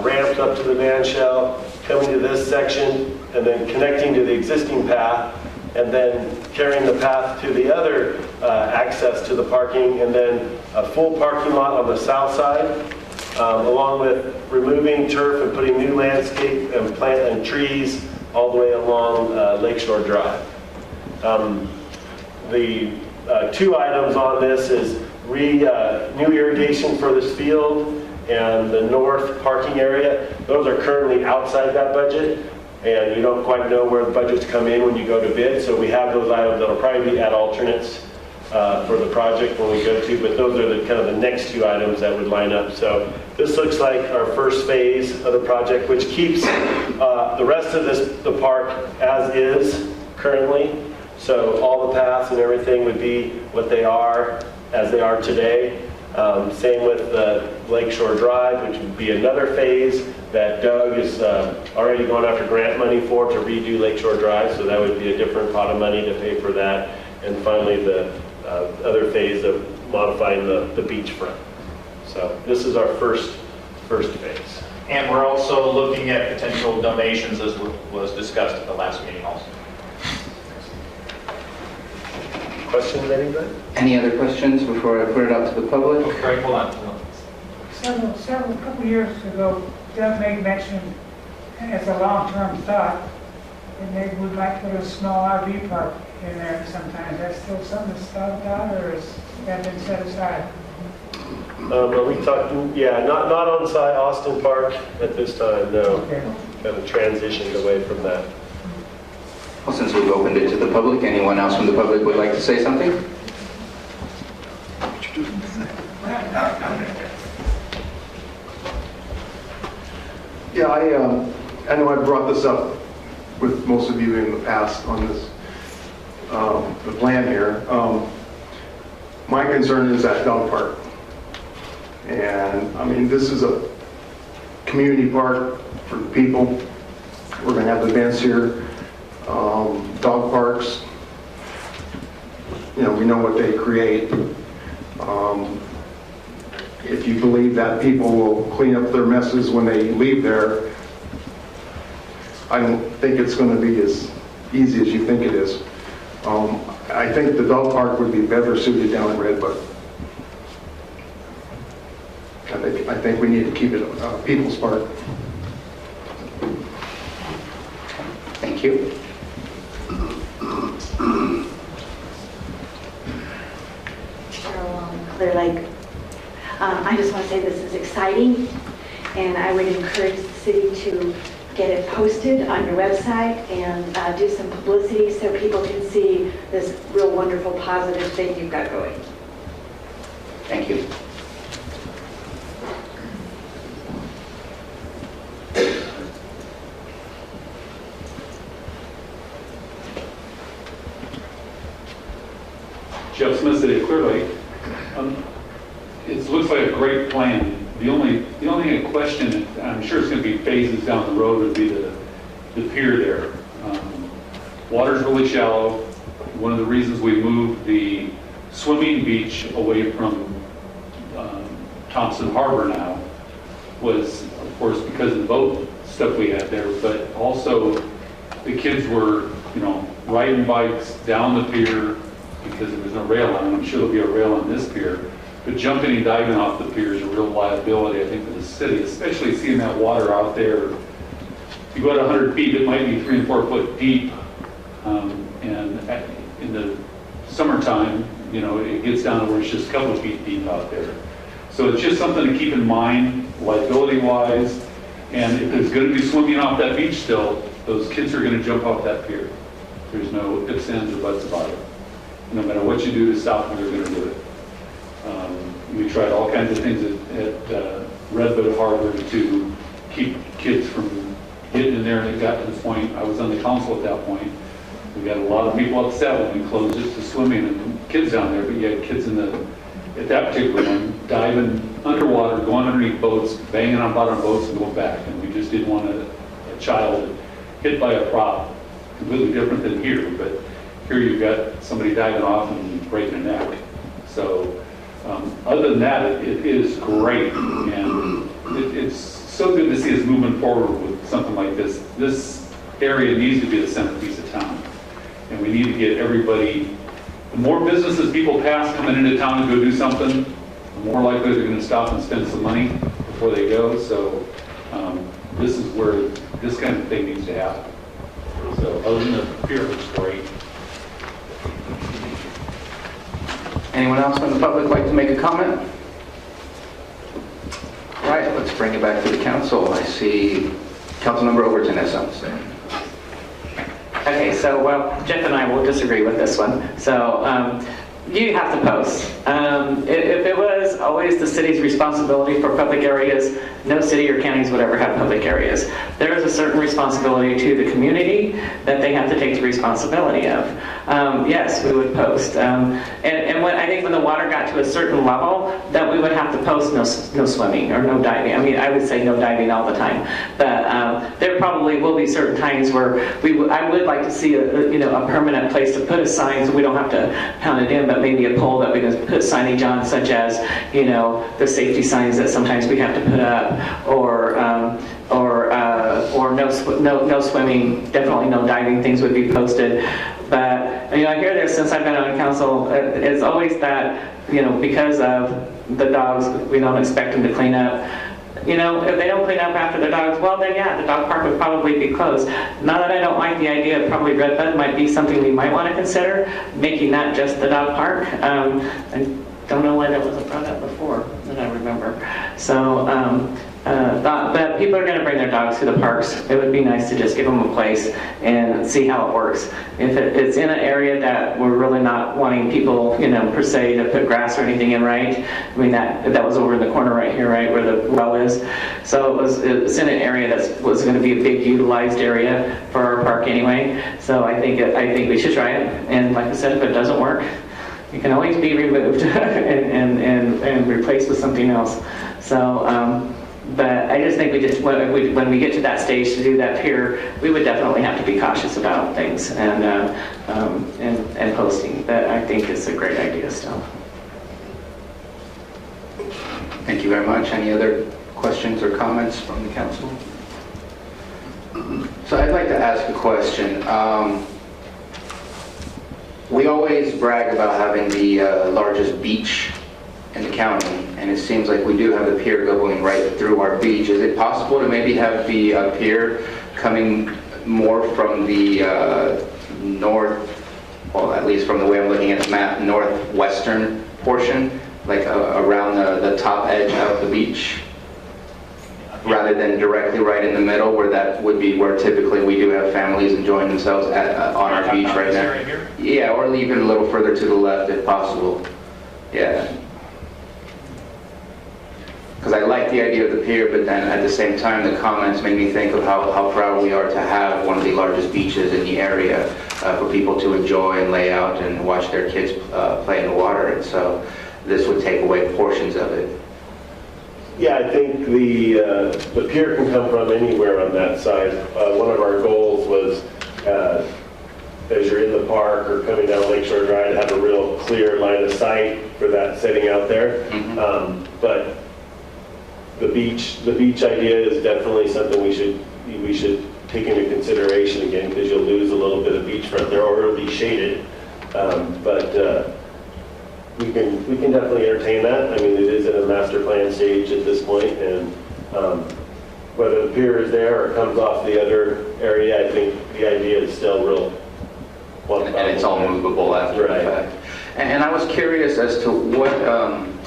ramps up to the band shell, coming to this section, and then connecting to the existing path, and then carrying the path to the other access to the parking, and then a full parking lot on the south side, along with removing turf and putting new landscape and plant and trees all the way along Lakeshore Drive. The two items on this is new irrigation for this field and the north parking area. Those are currently outside that budget, and you don't quite know where the budgets come in when you go to bid, so we have those items that'll probably be at alternates for the project when we go to, but those are the kind of the next two items that would line up. So this looks like our first phase of the project, which keeps the rest of the park as is currently. So all the paths and everything would be what they are as they are today. Same with the Lakeshore Drive, which would be another phase that Doug is already going after grant money for to redo Lakeshore Drive, so that would be a different pot of money to pay for that. And finally, the other phase of modifying the beachfront. So this is our first phase. And we're also looking at potential donations, as was discussed at the last meeting also. Questions, anybody? Any other questions before I put it out to the public? Right, hold on. Several couple years ago, Doug made mention as a long-term thought, and they would like to put a small RV park in there sometimes. That's still something that's thought about, or has that been set aside? Are we talking, yeah, not on site Austin Park at this time, no. Okay. Kind of transitioned away from that. Well, since we've opened it to the public, anyone else from the public would like to say something? Yeah, I know I brought this up with most of you in the past on this, the plan here. My concern is that dog park. And I mean, this is a community park for the people. We're going to have events here, dog parks. You know, we know what they create. If you believe that people will clean up their messes when they leave there, I don't think it's going to be as easy as you think it is. I think the dog park would be better suited down in Redwood. I think we need to keep it people's park. Thank you. Clearlake. I just want to say this is exciting, and I would encourage the city to get it posted on your website and do some publicity so people can see this real wonderful positive thing you've got going. Thank you. Jeff Smith, City of Clearlake. it looks like a great plan. The only question, I'm sure it's going to be phases down the road, would be the pier there. Water's really shallow. One of the reasons we moved the swimming beach away from Thompson Harbor now was, of course, because of the boat stuff we had there, but also the kids were, riding bikes down the pier because there was no rail on it. I'm sure there'll be a rail on this pier. But jumping and diving off the pier is a real liability, I think, for the city, especially seeing that water out there. If you go at 100 feet, it might be 3 and 4 foot deep. And in the summertime, it gets down to where it's just a couple of feet deep out there. So it's just something to keep in mind, liability-wise. And if there's going to be swimming off that beach still, those kids are going to jump off that pier. There's no ifs, ands, or buts about it. No matter what you do to stop them, they're going to do it. We tried all kinds of things at Redwood Harbor to keep kids from getting in there, and it got to the point, I was on the council at that point. We got a lot of people upset when we closed it to swimming and kids down there, but you had kids at that particular one, diving underwater, going underneath boats, banging on bottom boats and going back. And we just didn't want a child hit by a prop, completely different than here. But here you've got somebody diving off and breaking a neck. So other than that, it is great. And it's so good to see us moving forward with something like this. This area needs to be the centerpiece of town. And we need to get everybody, the more businesses people pass coming into town to go do something, the more likely they're going to stop and spend some money before they go. So this is where this kind of thing needs to happen. So other than the pier, looks great. Anyone else from the public like to make a comment? All right, let's bring it back to the council. I see Councilmember Overton has something to say. Okay, so, well, Jeff and I will disagree with this one. So, you have to post. If it was always the city's responsibility for public areas, no city or counties would ever have public areas. There is a certain responsibility to the community that they have to take the responsibility of. Yes, we would post. And when, I think when the water got to a certain level, that we would have to post no swimming or no diving. I mean, I would say no diving all the time. But there probably will be certain times where I would like to see a permanent place to put a sign so we don't have to pound it in, but maybe a pole that we can put signage on, such as, the safety signs that sometimes we have to put up, or no swimming, definitely no diving, things would be posted. But, I hear this since I've been on council, it's always that, because of the dogs, we don't expect them to clean up. If they don't clean up after the dogs, well then yeah, the dog park would probably be closed. Not that I don't like the idea of probably Redbud might be something we might want to consider, making that just the dog park. I don't know why that wasn't brought up before that I remember. So, but people are going to bring their dogs to the parks. It would be nice to just give them a place and see how it works. If it's in an area that we're really not wanting people, per se, to put grass or anything in, right? I mean, that was over in the corner right here, right, where the well is. So it's in an area that was going to be a big utilized area for our park anyway. So I think we should try it. And like I said, if it doesn't work, it can always be removed and replaced with something else. So. But I just think when we get to that stage to do that pier, we would definitely have to be cautious about things and posting. But I think it's a great idea still. Thank you very much. Any other questions or comments from the council? So I'd like to ask a question. We always brag about having the largest beach in the county, and it seems like we do have the pier going right through our beach. Is it possible to maybe have the pier coming more from the north, well, at least from the way I'm looking at the map, northwestern portion, like around the top edge of the beach, rather than directly right in the middle, where that would be where typically we do have families enjoying themselves on our beach right now? Yeah, or leave it a little further to the left if possible. Yeah. Because I like the idea of the pier, but then at the same time, the comments made me think of how proud we are to have one of the largest beaches in the area for people to enjoy and lay out and watch their kids play in the water. And so this would take away portions of it. Yeah, I think the pier can come from anywhere on that side. One of our goals was, as you're in the park or coming down Lakeshore Drive, to have a real clear line of sight for that setting out there. But the beach idea is definitely something we should take into consideration again, because you'll lose a little bit of beachfront there, or it'll be shaded. But we can definitely entertain that. I mean, it is in a master plan stage at this point, and whether the pier is there or comes off the other area, I think the idea is still real. And it's all movable after the fact. And I was curious as to what,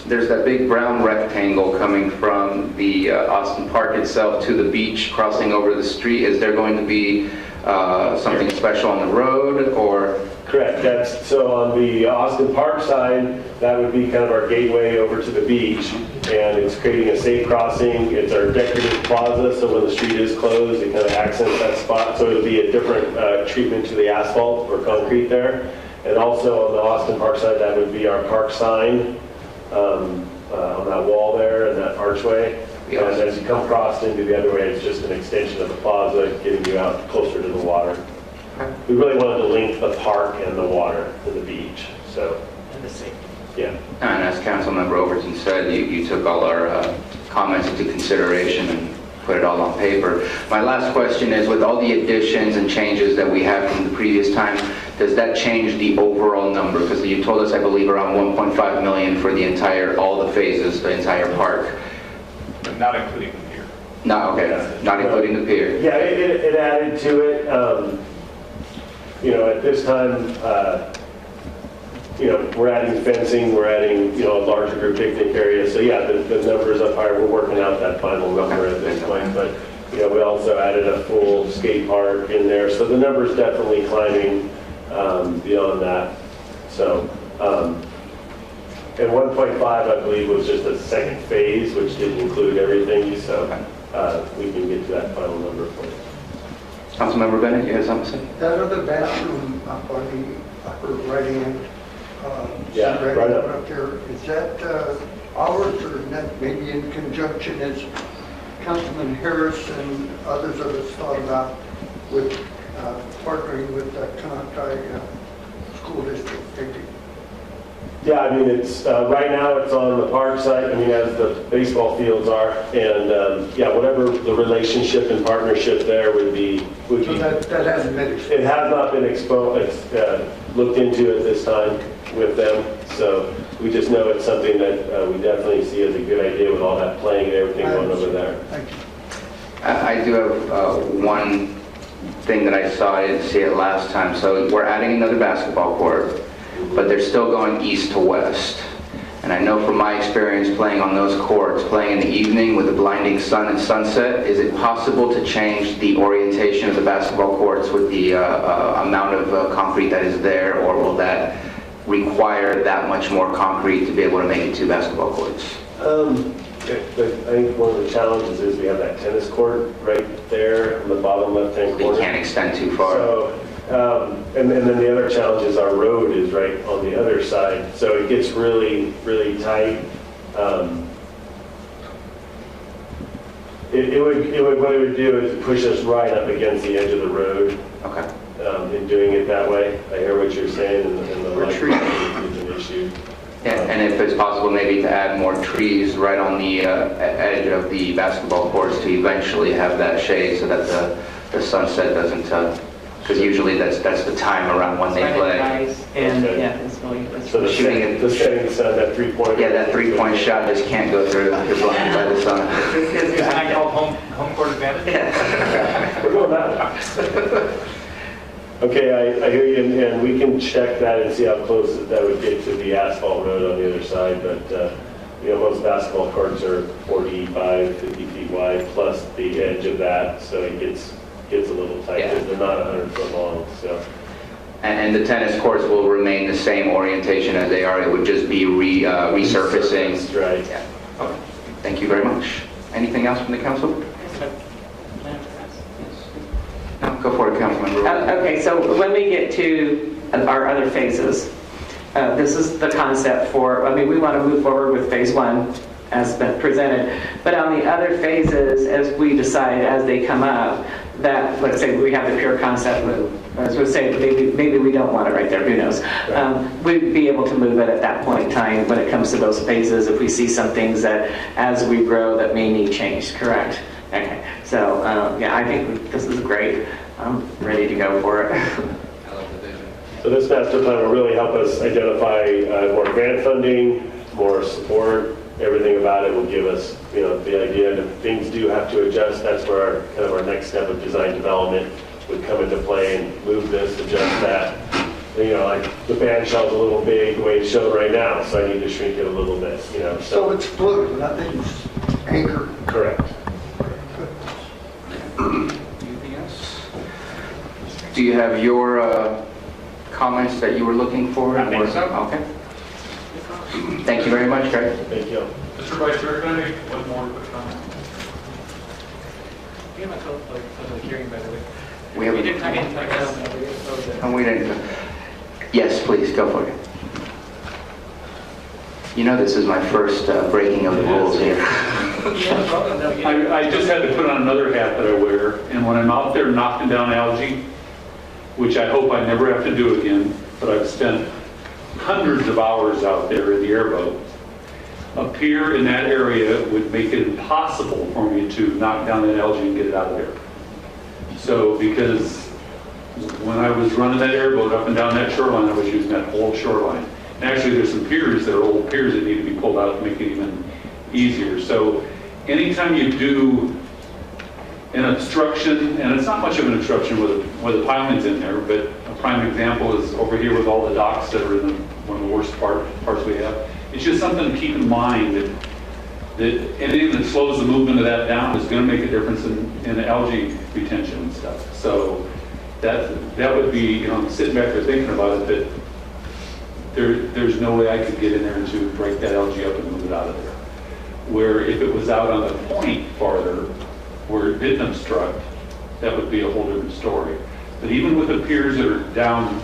there's that big brown rectangle coming from the Austin Park itself to the beach, crossing over the street. Is there going to be something special on the road, or? Correct. So on the Austin Park side, that would be kind of our gateway over to the beach, and it's creating a safe crossing. It's our decorative plaza, so when the street is closed, it kind of accents that spot. So it'll be a different treatment to the asphalt or concrete there. And also on the Austin Park side, that would be our park sign on that wall there and that archway. And as you come across into the other way, it's just an extension of the plaza, getting you out closer to the water. We really wanted to link the park and the water to the beach, so. And the sea. Yeah. And as Councilmember Overton said, you took all our comments into consideration and put it all on paper. My last question is, with all the additions and changes that we have from the previous time, does that change the overall number? Because you told us, I believe, around 1.5 million for the entire, all the phases, the entire park. But not including the pier. No, okay, not including the pier. Yeah, it added to it. At this time, we're adding fencing, we're adding, a larger group picnic area. So yeah, the number's up higher. We're working out that final number at this point. But, we also added a full skate park in there. So the number's definitely climbing beyond that. So, and 1.5, I believe, was just a second phase, which didn't include everything. So we can get to that final number for you. Councilmember Bennett, you have something to say? That other bathroom up on the upper right hand, right up there, is that ours, or is that maybe in conjunction as Councilman Harris and others of us thought about with partnering with the Conti School District? Yeah, I mean, it's right now it's on the park site, as the baseball fields are, and whatever the relationship and partnership there would be. So that hasn't been exposed? It has not been exposed, looked into at this time with them, so we just know it's something that we definitely see as a good idea with all that playing and everything going over there. Thank you. I do have one thing that I saw, I didn't see it last time. So we're adding another basketball court, but they're still going east to west. And I know from my experience playing on those courts, playing in the evening with the blinding sun and sunset, is it possible to change the orientation of the basketball courts with the amount of concrete that is there, or will that require that much more concrete to be able to make it 2 basketball courts? I think one of the challenges is we have that tennis court right there in the bottom left-hand corner. It can't extend too far. So, and then the other challenge is our road is right on the other side, so it gets really, really tight. What it would do is push us right up against the edge of the road. Okay. In doing it that way, I hear what you're saying, and the light is an issue. Yeah, and if it's possible, maybe to add more trees right on the edge of the basketball courts to eventually have that shade so that the sunset doesn't, because usually that's the time around when they play. And okay. yeah, it's going. So the setting the sun, that 3-point. Yeah, that 3-point shot just can't go through. You're blinded by the sun. Is that called home court advantage? Yeah. We're going that way. Okay, I hear you, and we can check that and see how close that would get to the asphalt road on the other side, but most basketball courts are 45, 50 feet wide, plus the edge of that, so it gets a little tight, because they're not 100 foot long, so. And the tennis courts will remain the same orientation as they are. It would just be resurfacing. Right. Yeah. Okay. Thank you very much. Anything else from the council? No, go for it, Councilmember. Okay, so when we get to our other phases, this is the concept for, I mean, we want to move forward with phase 1 as been presented, but on the other phases, as we decide as they come up, that, let's say we have the pure concept move, as we say, maybe we don't want it right there, who knows? We'd be able to move it at that point in time when it comes to those phases if we see some things that as we grow that may need change, correct? Okay, so yeah, I think this is great. I'm ready to go for it. So this master plan will really help us identify more grant funding, more support. Everything about it will give us, the idea that if things do have to adjust, that's where our next step of design development would come into play and move this, adjust that. Like the band shell's a little big the way it's shown right now, so I need to shrink it a little bit, So it's blue, nothing's anchored. Correct. Anything else? Do you have your comments that you were looking for? I think so. Okay. Thank you very much, Greg. Thank you. Mr. Vice Chair, can I make one more quick comment? We have a public hearing, by the way. We have. We didn't, I didn't, And we didn't. Yes, please, go for it. This is my first breaking of the rules here. I just had to put on another hat that I wear, and when I'm out there knocking down algae, which I hope I never have to do again, but I've spent hundreds of hours out there in the airboat, a pier in that area would make it impossible for me to knock down that algae and get it out of there. So, because when I was running that airboat up and down that shoreline, I was using that whole shoreline. And actually, there's some piers that are old piers that need to be pulled out to make it even easier. So, anytime you do an obstruction, and it's not much of an obstruction with the piling's in there, but a prime example is over here with all the docks that are in one of the worst parts we have. It's just something to keep in mind that anything that slows the movement of that down is going to make a difference in algae retention and stuff. So that would be, I'm sitting back there thinking about it, that there's no way I could get in there and to break that algae up and move it out of there. Where if it was out on the point farther, where it didn't obstruct, that would be a whole different story. But even with the piers that are down,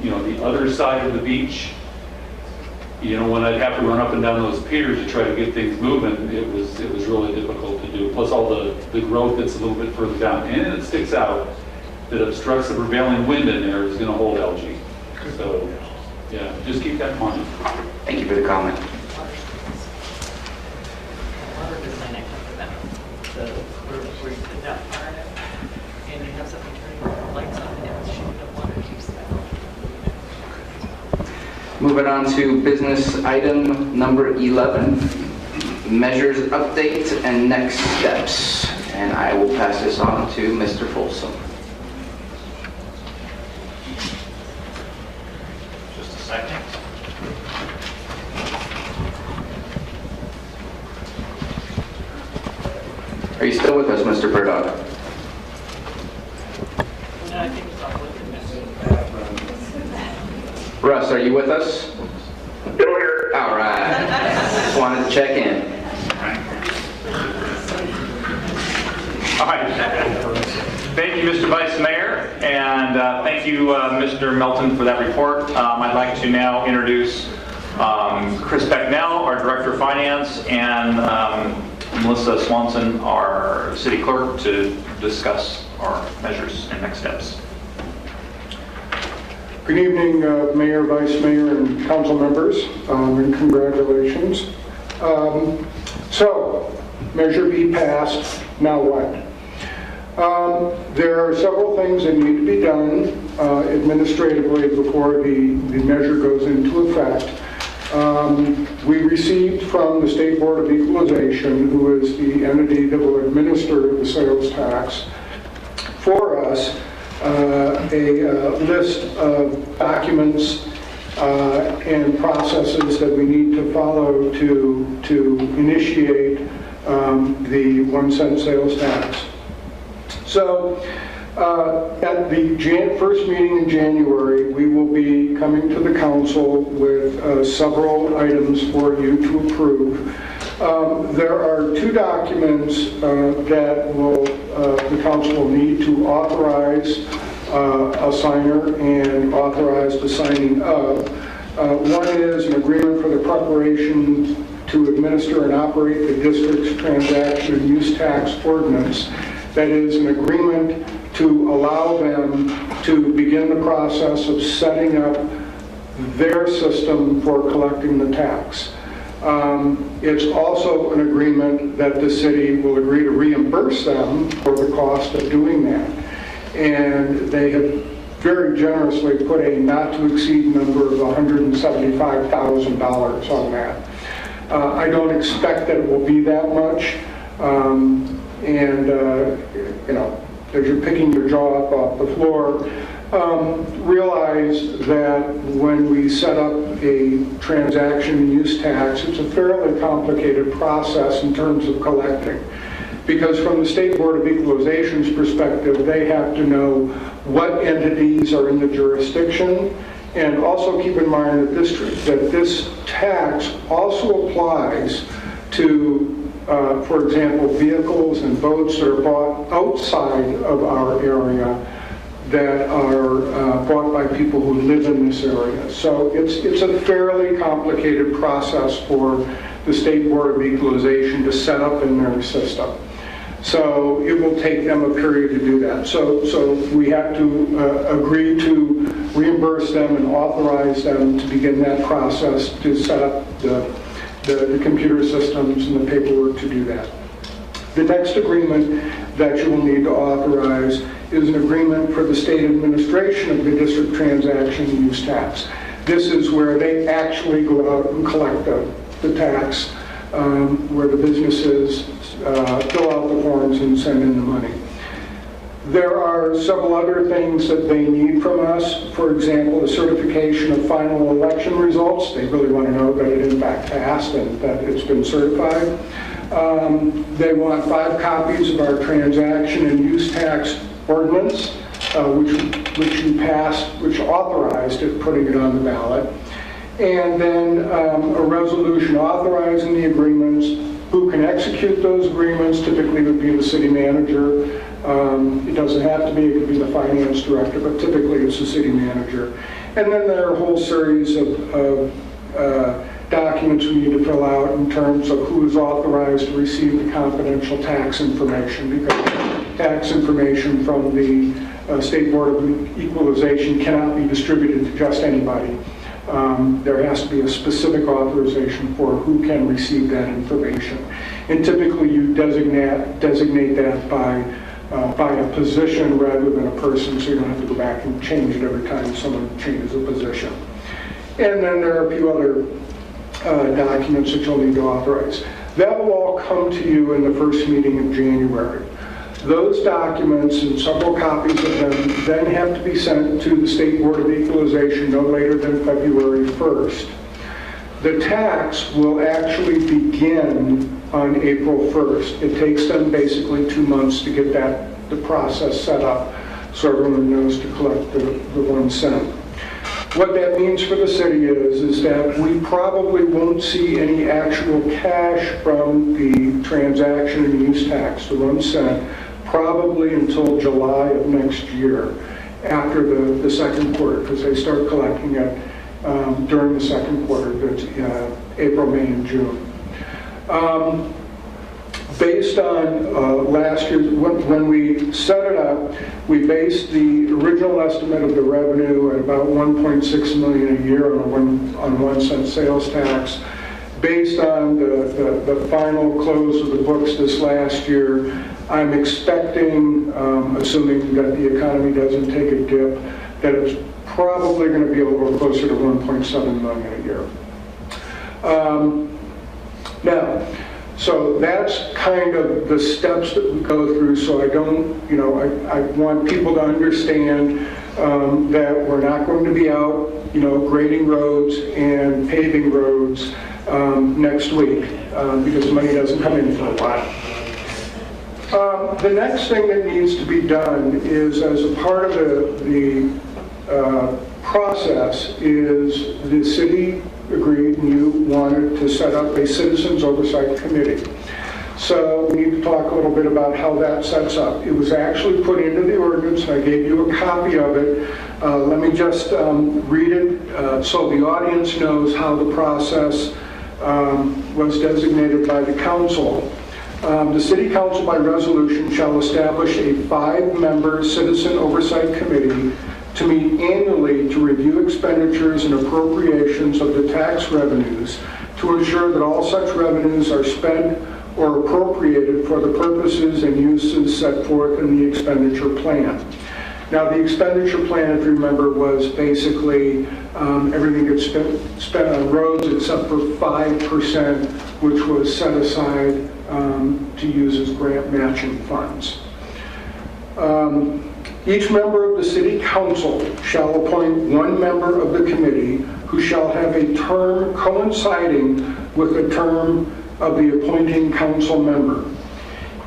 the other side of the beach, when I'd have to run up and down those piers to try to get things moving, it was really difficult to do. Plus all the growth that's a little bit further down, and it sticks out that obstructs the prevailing wind in there is going to hold algae. So, yeah, just keep that in mind. Thank you for the comment. Where you put that fire in it, and you have something turning lights on, and it's shooting up water, keeps that. Moving on to business item number 11, measures update and next steps. And I will pass this on to Mr. Folsom. Just a second. Are you still with us, Mr. Burdock? I think it's all with Russ, are you with us? Still here. All right. Just wanted to check in. All right. Thank you, Mr. Vice Mayor, and thank you, Mr. Melton, for that report. I'd like to now introduce Chris Becknell, our Director of Finance, and Melissa Swanson, our City Clerk, to discuss our measures and next steps. Good evening, Mayor, Vice Mayor, and council members, and congratulations. So, Measure B passed, now what? There are several things that need to be done administratively before the measure goes into effect. We received from the State Board of Equalization, who is the entity that will administer the sales tax for us, a list of documents and processes that we need to follow to initiate the 1 cent sales tax. So at the first meeting in January, we will be coming to the council with several items for you to approve. There are 2 documents that the council will need to authorize a signer and authorize the signing of. One is an agreement for the preparation to administer and operate the district's transaction and use tax ordinance. That is an agreement to allow them to begin the process of setting up their system for collecting the tax. It's also an agreement that the city will agree to reimburse them for the cost of doing that. And they have very generously put a not-to-exceed number of $175,000 on that. I don't expect that it will be that much. You know, as you're picking your jaw up off the floor, realize that when we set up a transaction and use tax, it's a fairly complicated process in terms of collecting. Because from the State Board of Equalization's perspective, they have to know what entities are in the jurisdiction, and also keep in mind that this tax also applies to, for example, vehicles and boats that are bought outside of our area that are bought by people who live in this area. So it's a fairly complicated process for the State Board of Equalization to set up in their system. So it will take them a period to do that. So we have to agree to reimburse them and authorize them to begin that process to set up the computer systems and the paperwork to do that. The next agreement that you will need to authorize is an agreement for the state administration of the district transaction use tax. This is where they actually go out and collect the tax, where the businesses fill out the forms and send in the money. There are several other things that they need from us. For example, a certification of final election results. They really want to know that it in fact passed and that it's been certified. They want 5 copies of our transaction and use tax ordinance, which you passed, which authorized it, putting it on the ballot. And then a resolution authorizing the agreements. Who can execute those agreements typically would be the city manager. It doesn't have to be, it could be the finance director, but typically it's the city manager. And then there are a whole series of documents we need to fill out in terms of who is authorized to receive the confidential tax information, because tax information from the State Board of Equalization cannot be distributed to just anybody. There has to be a specific authorization for who can receive that information. And typically you designate that by a position rather than a person, so you don't have to go back and change it every time someone changes a position. And then there are a few other documents that you'll need to authorize. That will all come to you in the first meeting in January. Those documents and several copies of them then have to be sent to the State Board of Equalization no later than February 1st. The tax will actually begin on April 1st. It takes them basically 2 months to get the process set up so everyone knows to collect the 1 cent. What that means for the city is that we probably won't see any actual cash from the transaction and use tax, the 1 cent, probably until July of next year, after the second quarter, because they start collecting it during the second quarter, April, May, and June. Based on last year, when we set it up, we based the original estimate of the revenue at about $1.6 million a year on 1 cent sales tax. Based on the final close of the books this last year, I'm expecting, assuming that the economy doesn't take a dip, that it's probably going to be a little closer to 1.7 million a year. Now, so that's kind of the steps that we go through, so I don't, I want people to understand that we're not going to be out, grading roads and paving roads next week, because money doesn't come in for a while. The next thing that needs to be done is, as a part of the process, is the city agreed and you wanted to set up a citizens oversight committee. So we need to talk a little bit about how that sets up. It was actually put into the ordinance, and I gave you a copy of it. Let me just read it so the audience knows how the process was designated by the council. The City Council by resolution shall establish a 5-member citizen oversight committee to meet annually to review expenditures and appropriations of the tax revenues to ensure that all such revenues are spent or appropriated for the purposes and uses set forth in the expenditure plan. Now, the expenditure plan, if you remember, was basically everything gets spent on roads except for 5%, which was set aside to use as grant matching funds. Each member of the City Council shall appoint 1 member of the committee who shall have a term coinciding with the term of the appointing council member.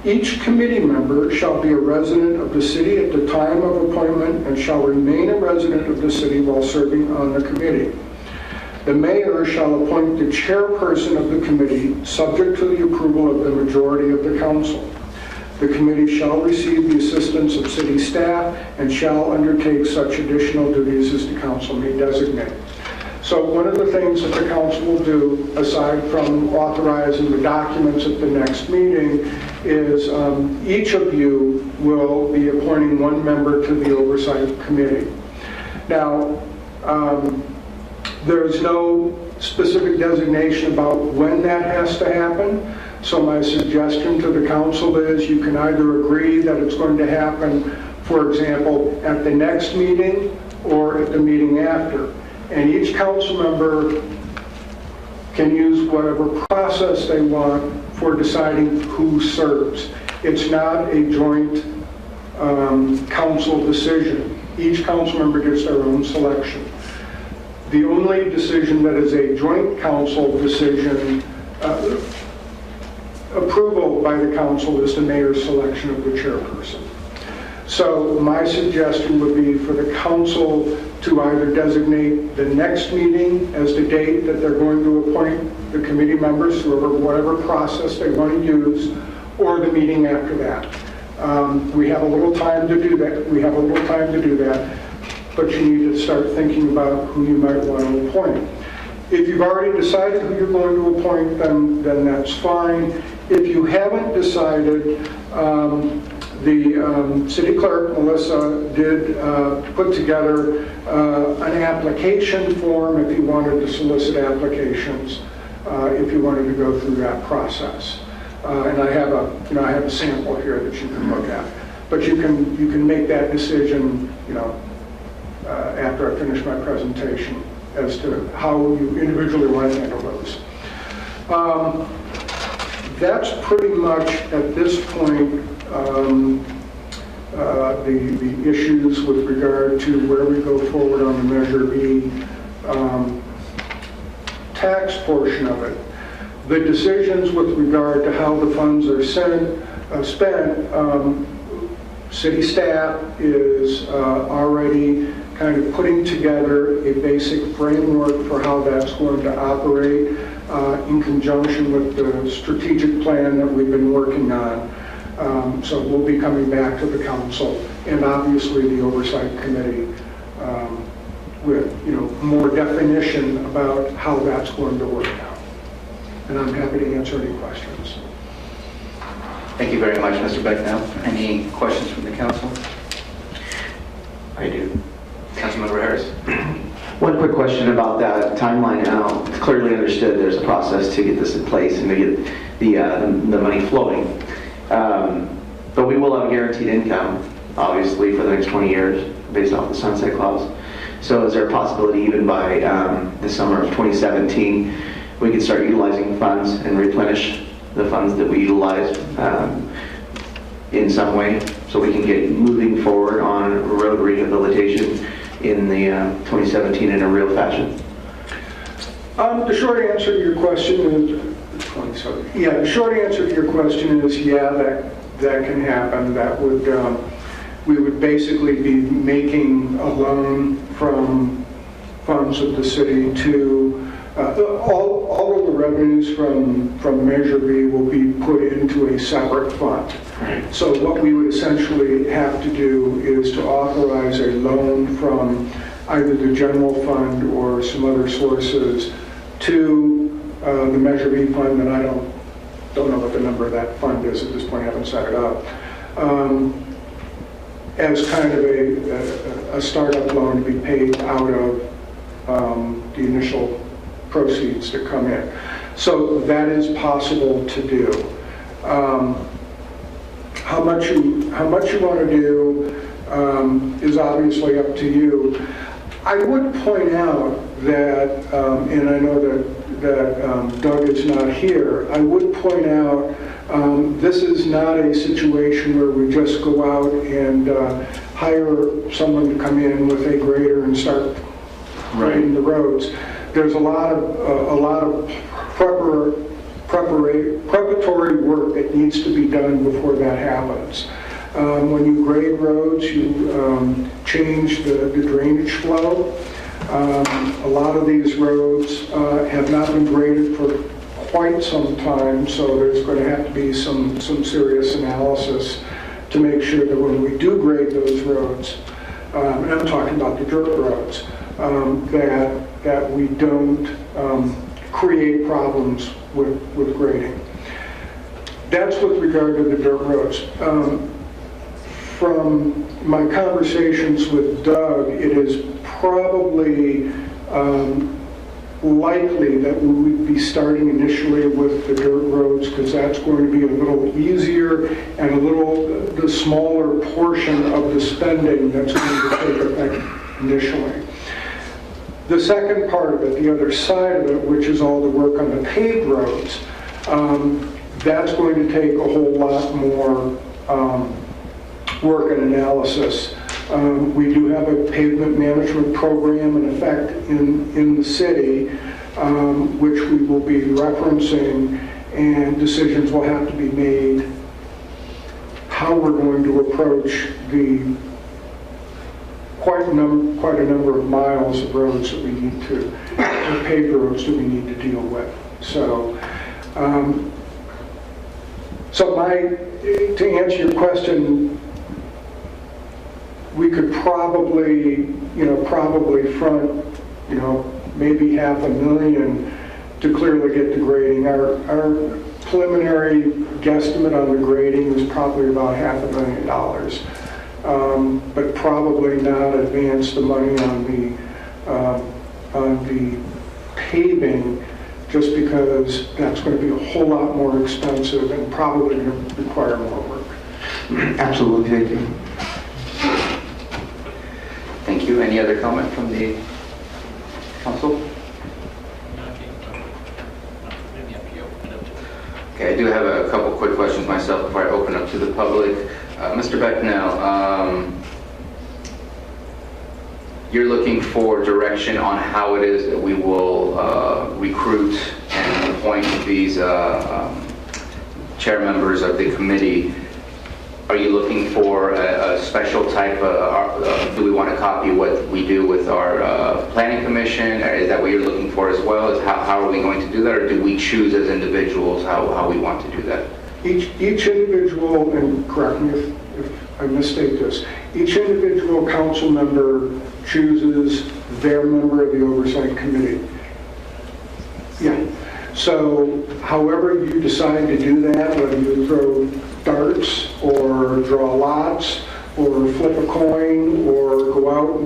Each committee member shall be a resident of the city at the time of appointment and shall remain a resident of the city while serving on the committee. The mayor shall appoint the chairperson of the committee, subject to the approval of the majority of the council. The committee shall receive the assistance of city staff and shall undertake such additional duties as the council may designate. So one of the things that the council will do, aside from authorizing the documents at the next meeting, is each of you will be appointing 1 member to the oversight committee. Now, there's no specific designation about when that has to happen. So my suggestion to the council is you can either agree that it's going to happen, for example, at the next meeting or at the meeting after. And each council member can use whatever process they want for deciding who serves. It's not a joint council decision. Each council member gets their own selection. The only decision that is a joint council decision, approval by the council, is the mayor's selection of the chairperson. So my suggestion would be for the council to either designate the next meeting as the date that they're going to appoint the committee members through whatever process they want to use, or the meeting after that. We have a little time to do that. But you need to start thinking about who you might want to appoint. If you've already decided who you're going to appoint, then that's fine. If you haven't decided, the city clerk, Melissa, did put together an application form if you wanted to solicit applications, if you wanted to go through that process. And I have a sample here that you can look at. But you can make that decision, after I finish my presentation, as to how you individually want to handle those. That's pretty much, at this point, the issues with regard to where we go forward on the Measure B tax portion of it. The decisions with regard to how the funds are spent, city staff is already kind of putting together a basic framework for how that's going to operate in conjunction with the strategic plan that we've been working on. So we'll be coming back to the council and obviously the oversight committee with more definition about how that's going to work out. And I'm happy to answer any questions. Thank you very much, Mr. Becknell. Any questions from the council? I do. Councilmember Harris. One quick question about that timeline. Now, it's clearly understood there's a process to get this in place and to get the money flowing. But we will have guaranteed income, obviously, for the next 20 years based off the sunset clause. So is there a possibility even by the summer of 2017 we could start utilizing funds and replenish the funds that we utilize in some way so we can get moving forward on road rehabilitation in the 2017 in a real fashion? The short answer to your question is, the short answer to your question is, yeah, that can happen. That would, we would basically be making a loan from funds of the city to all of the revenues from Measure B will be put into a separate fund. So what we would essentially have to do is to authorize a loan from either the general fund or some other sources to the Measure B fund, and I don't know what the number of that fund is at this point, I haven't set it up, as kind of a startup loan to be paid out of the initial proceeds that come in. So that is possible to do. How much you want to do is obviously up to you. I would point out that, and I know that Doug is not here, I would point out this is not a situation where we just go out and hire someone to come in with a grader and start grading the roads. There's a lot of preparatory work that needs to be done before that happens. When you grade roads, you change the drainage flow. A lot of these roads have not been graded for quite some time, so there's going to have to be some serious analysis to make sure that when we do grade those roads, and I'm talking about the dirt roads, that we don't create problems with grading. That's with regard to the dirt roads. From my conversations with Doug, it is probably likely that we would be starting initially with the dirt roads because that's going to be a little easier and the smaller portion of the spending that's going to take effect initially. The second part of it, the other side of it, which is all the work on the paved roads, that's going to take a whole lot more work and analysis. We do have a pavement management program in effect in the city, which we will be referencing, and decisions will have to be made how we're going to approach the quite a number of miles of roads that we need to, paved roads that we need to deal with. So, to answer your question, we could probably front, maybe $500,000 to clearly get the grading. Our preliminary guesstimate on the grading is probably about $500,000. But probably not advance the money on the paving, just because that's going to be a whole lot more expensive and probably going to require more work. Absolutely, thank you. Thank you. Any other comment from the council? Okay, I do have a couple quick questions myself before I open up to the public. Mr. Becknell, you're looking for direction on how it is that we will recruit and appoint these chair members of the committee. Are you looking for a special type of, do we want to copy what we do with our planning commission? Is that what you're looking for as well? Is how are we going to do that, or do we choose as individuals how we want to do that? Each individual, and correct me if I misstate this, each individual council member chooses their member of the oversight committee. Yeah. So however you decide to do that, whether you throw darts or draw lots or flip a coin or go out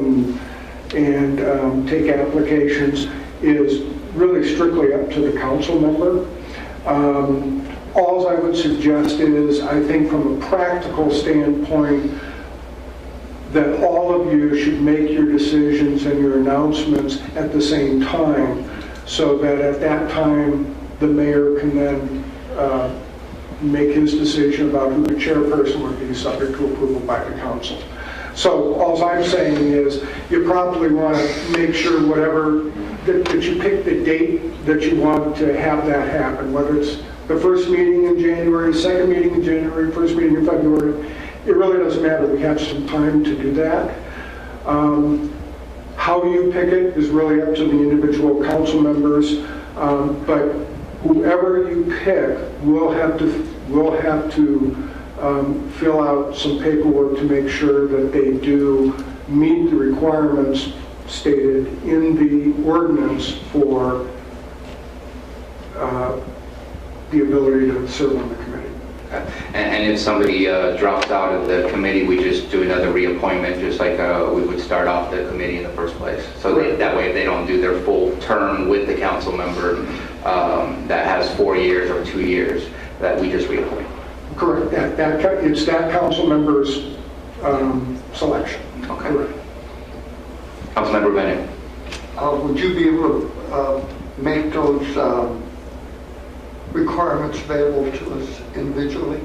and take applications, is really strictly up to the council member. All I would suggest is, I think from a practical standpoint, that all of you should make your decisions and your announcements at the same time, so that at that time the mayor can then make his decision about who the chairperson would be, subject to approval by the council. So all I'm saying is, you probably want to make sure that you pick the date that you want to have that happen, whether it's the first meeting in January, second meeting in January, first meeting in February. It really doesn't matter. We have some time to do that. How you pick it is really up to the individual council members, but whoever you pick will have to fill out some paperwork to make sure that they do meet the requirements stated in the ordinance for the ability to serve on the committee. And if somebody drops out of the committee, we just do another reappointment, just like we would start off the committee in the first place. So that way, if they don't do their full term with the council member that has 4 years or 2 years, that we just reappoint. Correct. It's that council member's selection. Okay. Correct. Councilmember Bennett. Would you be able to make those requirements available to us individually?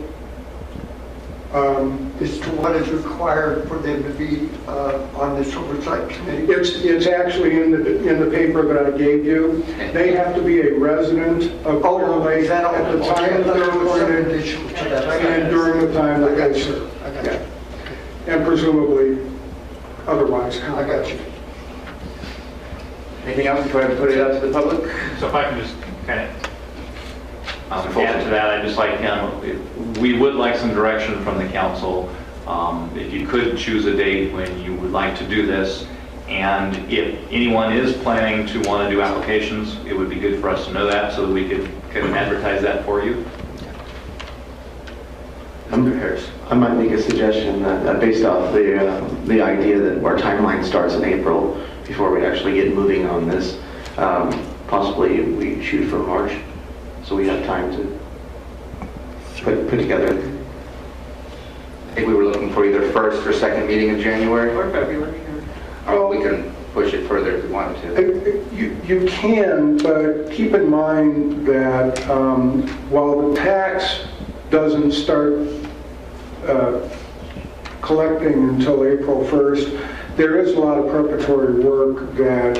As to what is required for them to be on this oversight committee? It's actually in the paper that I gave you. They have to be a resident of Clearlake at the time that they're appointed and during the time that they serve. Yeah. And presumably otherwise. I got you. Anything else before I put it out to the public? So if I can just kind of add to that, I'd just like, we would like some direction from the council. If you could choose a date when you would like to do this, and if anyone is planning to want to do applications, it would be good for us to know that so that we could kind of advertise that for you. I might make a suggestion that based off the idea that our timeline starts in April, before we actually get moving on this, possibly we shoot for March, so we have time to put together. I think we were looking for either first or second meeting in January. Or February. Or we can push it further if we wanted to. You can, but keep in mind that while the tax doesn't start collecting until April 1st, there is a lot of preparatory work that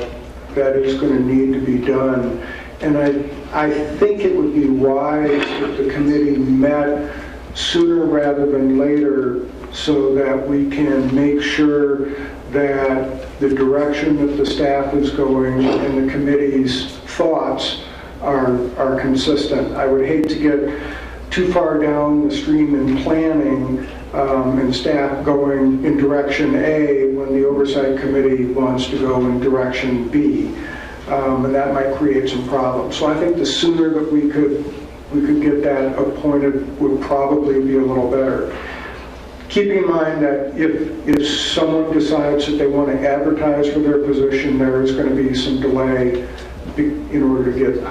is going to need to be done. And I think it would be wise if the committee met sooner rather than later so that we can make sure that the direction that the staff is going and the committee's thoughts are consistent. I would hate to get too far down the stream in planning and staff going in direction A when the oversight committee wants to go in direction B. And that might create some problems. So I think the sooner that we could get that appointed would probably be a little better. Keeping in mind that if someone decides that they want to advertise for their position, there is going to be some delay in order to get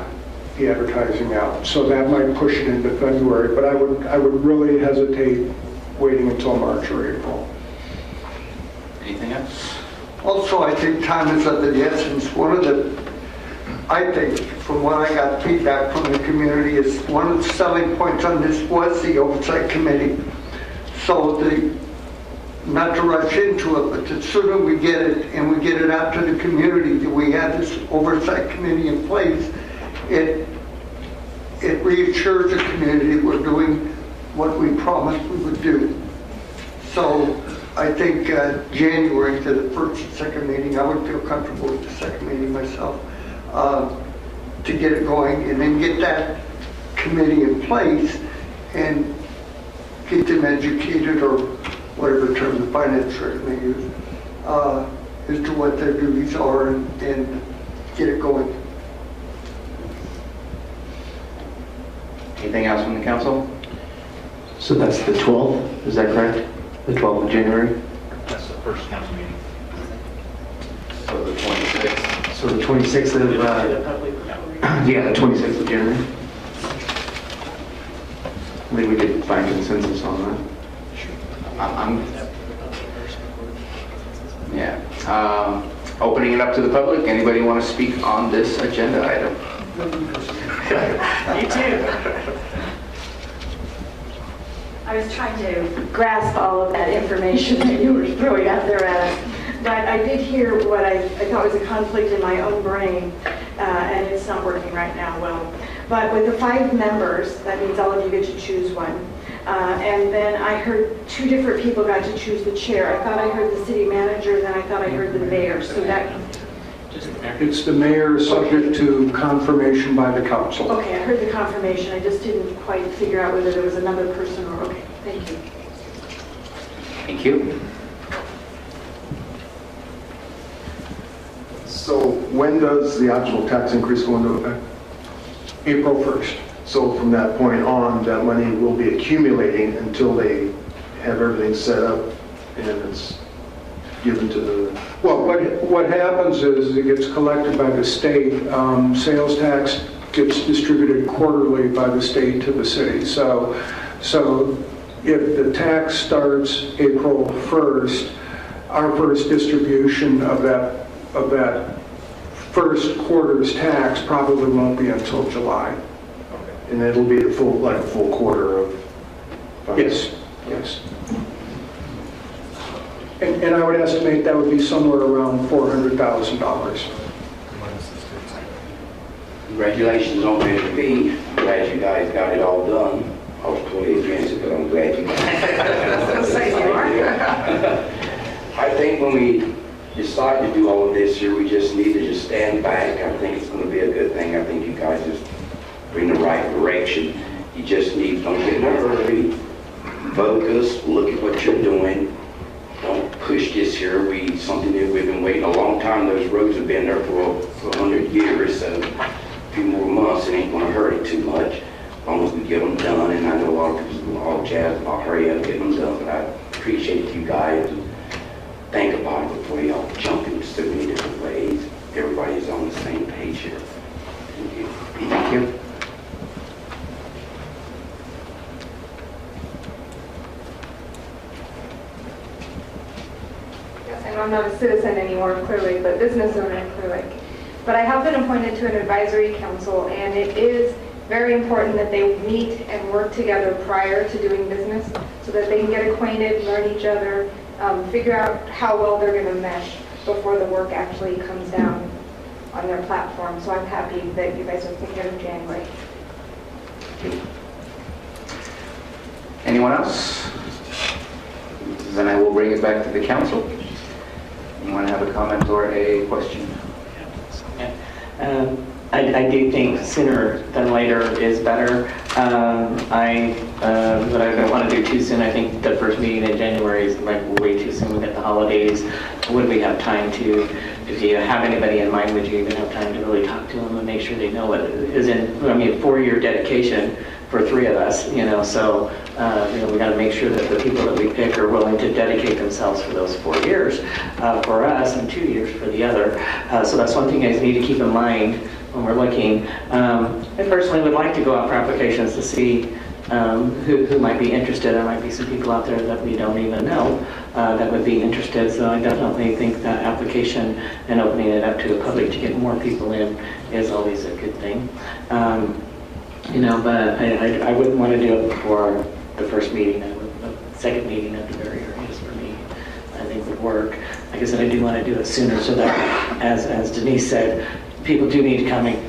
the advertising out. So that might push it into February, but I would really hesitate waiting until March or April. Anything else? Also, I think time is of the essence. I think, from what I got feedback from the community, is one of the selling points on this was the oversight committee. So not to rush into it, but the sooner we get it and we get it out to the community that we have this oversight committee in place, it reassures the community we're doing what we promised we would do. So I think January to the first and second meeting, I would feel comfortable with the second meeting myself, to get it going and then get that committee in place and get them educated, or whatever term the finance director may use, as to what their duties are and get it going. Anything else from the council? So that's the 12th, is that correct? The 12th of January? That's the first council meeting. So the 26th. So the 26th of, yeah, the 26th of January. I think we could find consensus on that. Opening it up to the public. Anybody want to speak on this agenda item? Me too. I was trying to grasp all of that information that you were throwing out there at us, but I did hear what I thought was a conflict in my own brain, and it's not working right now well. But with the 5 members, that means all of you get to choose one. And then I heard 2 different people got to choose the chair. I thought I heard the city manager, then I thought I heard the mayor. So that, It's the mayor, subject to confirmation by the council. okay, I heard the confirmation. I just didn't quite figure out whether there was another person or, okay, thank you. Thank you. So when does the actual tax increase go into effect? April 1st. So from that point on, that money will be accumulating until they have everything set up and it's given to the... Well, what happens is it gets collected by the state. Sales tax gets distributed quarterly by the state to the city. So if the tax starts April 1st, our first distribution of that first quarter's tax probably won't be until July. And it'll be a full quarter of... Yes, yes. And I would estimate that would be somewhere around $400,000. Congratulations on Measure B. I'm glad you guys got it all done. I was totally against it, but I'm glad you got it. I think when we decide to do all of this here, we just need to just stand back. I think it's going to be a good thing. I think you guys just are in the right direction. You just need, don't get in a hurry, focus, look at what you're doing. Don't push this here. Something that we've been waiting a long time. Those roads have been there for 100 years, so a few more months, it ain't going to hurt it too much. As long as we get them done, and I know a lot of people are all jazzed about hurry up, get them done, but I appreciate you guys. Think about it before y'all jump in so many different ways. Everybody's on the same page here. Thank you. Thank you. And I'm not a citizen anymore of Clearlake, but business owner in Clearlake. But I have been appointed to an advisory council, and it is very important that they meet and work together prior to doing business so that they can get acquainted, learn each other, figure out how well they're going to mesh before the work actually comes down on their platform. So I'm happy that you guys are thinking of January. Anyone else? Then I will bring it back to the council. Anyone have a comment or a question? I do think sooner than later is better. But I don't want to do too soon. I think the first meeting in January is like way too soon. We got the holidays. Would we have time to, if you have anybody in mind, would you even have time to really talk to them and make sure they know what is in, I mean, 4-year dedication for 3 of us, so we got to make sure that the people that we pick are willing to dedicate themselves for those 4 years for us and 2 years for the other. So that's one thing you guys need to keep in mind when we're looking. I personally would like to go out for applications to see who might be interested. There might be some people out there that we don't even know that would be interested. So I definitely think that application and opening it up to the public to get more people in is always a good thing. But I wouldn't want to do it before the first meeting. The second meeting at the very earliest for me, I think would work. Like I said, I do want to do it sooner so that, as Denise said, people do need to come in.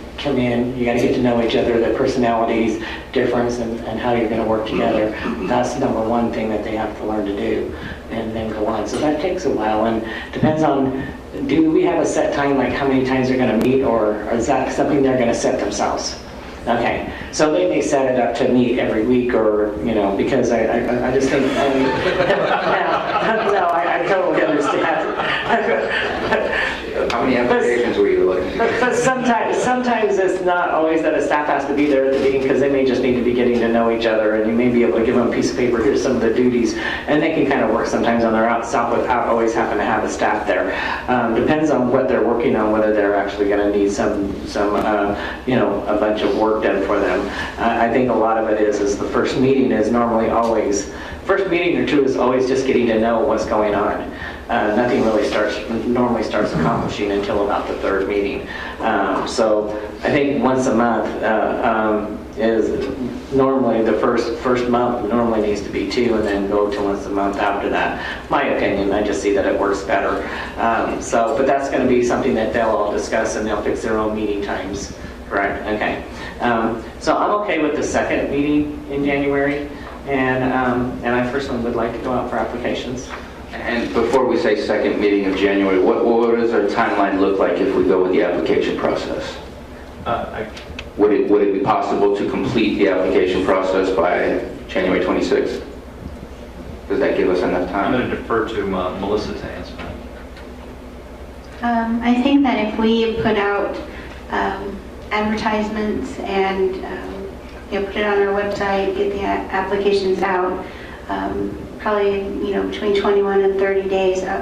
You got to get to know each other, their personalities, difference, and how you're going to work together. That's the number one thing that they have to learn to do, and then go on. So that takes a while, and depends on, do we have a set time, like how many times they're going to meet, or is that something they're going to set themselves? Okay, so they may set it up to meet every week, or, because I just think, I totally understand. How many applications were you looking at? But sometimes it's not always that a staff has to be there at the meeting, because they may just need to be getting to know each other, and you may be able to give them a piece of paper, here's some of the duties, and they can kind of work sometimes on their own self without always having to have a staff there. Depends on what they're working on, whether they're actually going to need some a bunch of work done for them. I think a lot of it is the first meeting is normally always, first meeting or two is always just getting to know what's going on. Nothing really normally starts accomplishing until about the third meeting. So I think once a month, is normally the first month normally needs to be 2 and then go to once a month after that. My opinion, I just see that it works better. But that's going to be something that they'll all discuss and they'll fix their own meeting times, correct? Okay. So I'm okay with the second meeting in January, and I personally would like to go out for applications. And before we say second meeting of January, what does our timeline look like if we go with the application process? Would it be possible to complete the application process by January 26th? Does that give us enough time? I'm going to defer to Melissa to answer that. I think that if we put out advertisements and put it on our website, get the applications out, probably between 21 and 30 days, I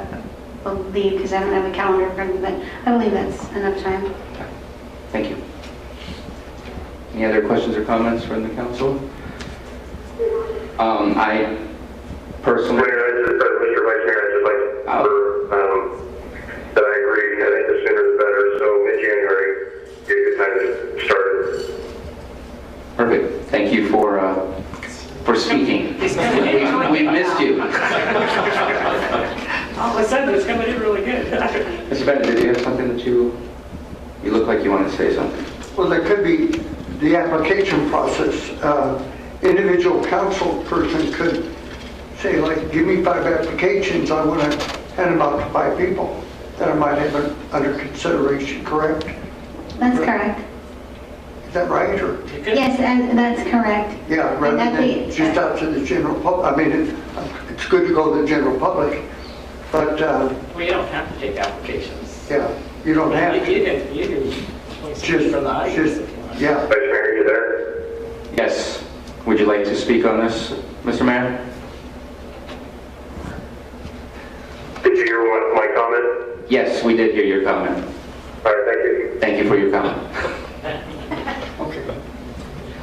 believe, because I don't have a calendar in front of me, but I believe that's enough time. Thank you. Any other questions or comments from the council? I personally... Mr. Vice Mayor, I'd just like to that I agree. I think the sooner the better. So mid-January, be a good time to start it. Perfect. Thank you for speaking. We've missed you. All of a sudden, it's coming in really good. Mr. Bennett, did you have something that you look like you wanted to say something? Well, there could be the application process. Individual council person could say, like, give me 5 applications. I want to hand them out to 5 people that I might have under consideration, correct? That's correct. Is that right? Or? Yes, and that's correct. Yeah, rather than just out to the general public. I mean, it's good to go to the general public, but... Well, you don't have to take applications. Yeah, you don't have to. You can just from the audience. Yeah. Vice Mayor, are you there? Yes. Would you like to speak on this, Mr. Mayor? Did you hear my comment? Yes, we did hear your comment. All right, thank you. Thank you for your comment.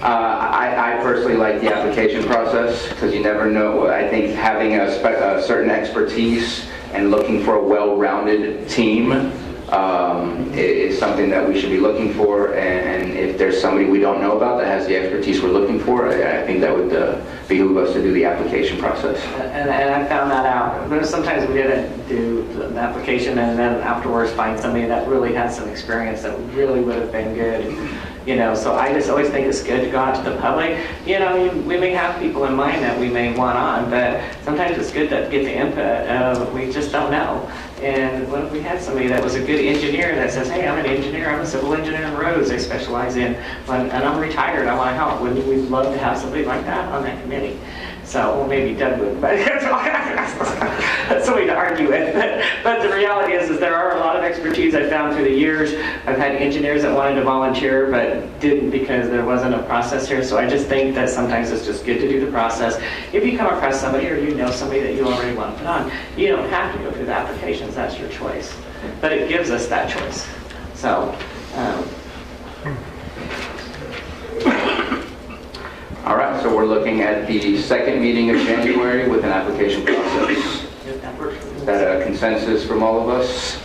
I personally like the application process because you never know. I think having a certain expertise and looking for a well-rounded team is something that we should be looking for. And if there's somebody we don't know about that has the expertise we're looking for, I think that would behoove us to do the application process. And I found that out. But sometimes we didn't do the application and then afterwards find somebody that really had some experience that really would have been good. So I just always think it's good to go out to the public. We may have people in mind that we may want on, but sometimes it's good to get the input. We just don't know. And what if we had somebody that was a good engineer that says, hey, I'm an engineer, I'm a civil engineer in roads I specialize in, and I'm retired, I want to help. Wouldn't we love to have somebody like that on that committee? So, well, maybe Doug would, but that's somebody to argue with. But the reality is there are a lot of expertise I've found through the years. I've had engineers that wanted to volunteer but didn't because there wasn't a process here. So I just think that sometimes it's just good to do the process. If you come across somebody or you know somebody that you already want to put on, you don't have to go through the applications. That's your choice. But it gives us that choice. So. All right, so we're looking at the second meeting of January with an application process. Is that a consensus from all of us?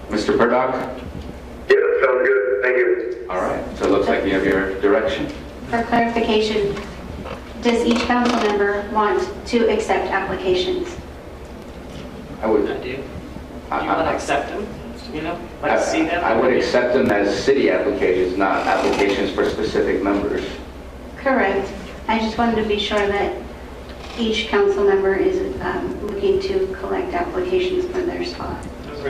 Mr. Purdock? Yeah, that sounds good. Thank you. All right, so it looks like you have your direction. For clarification, does each council member want to accept applications? I would. I do. You want to accept them? Like to see them? I would accept them as city applications, not applications for specific members. Correct. I just wanted to be sure that each council member is looking to collect applications for their spot.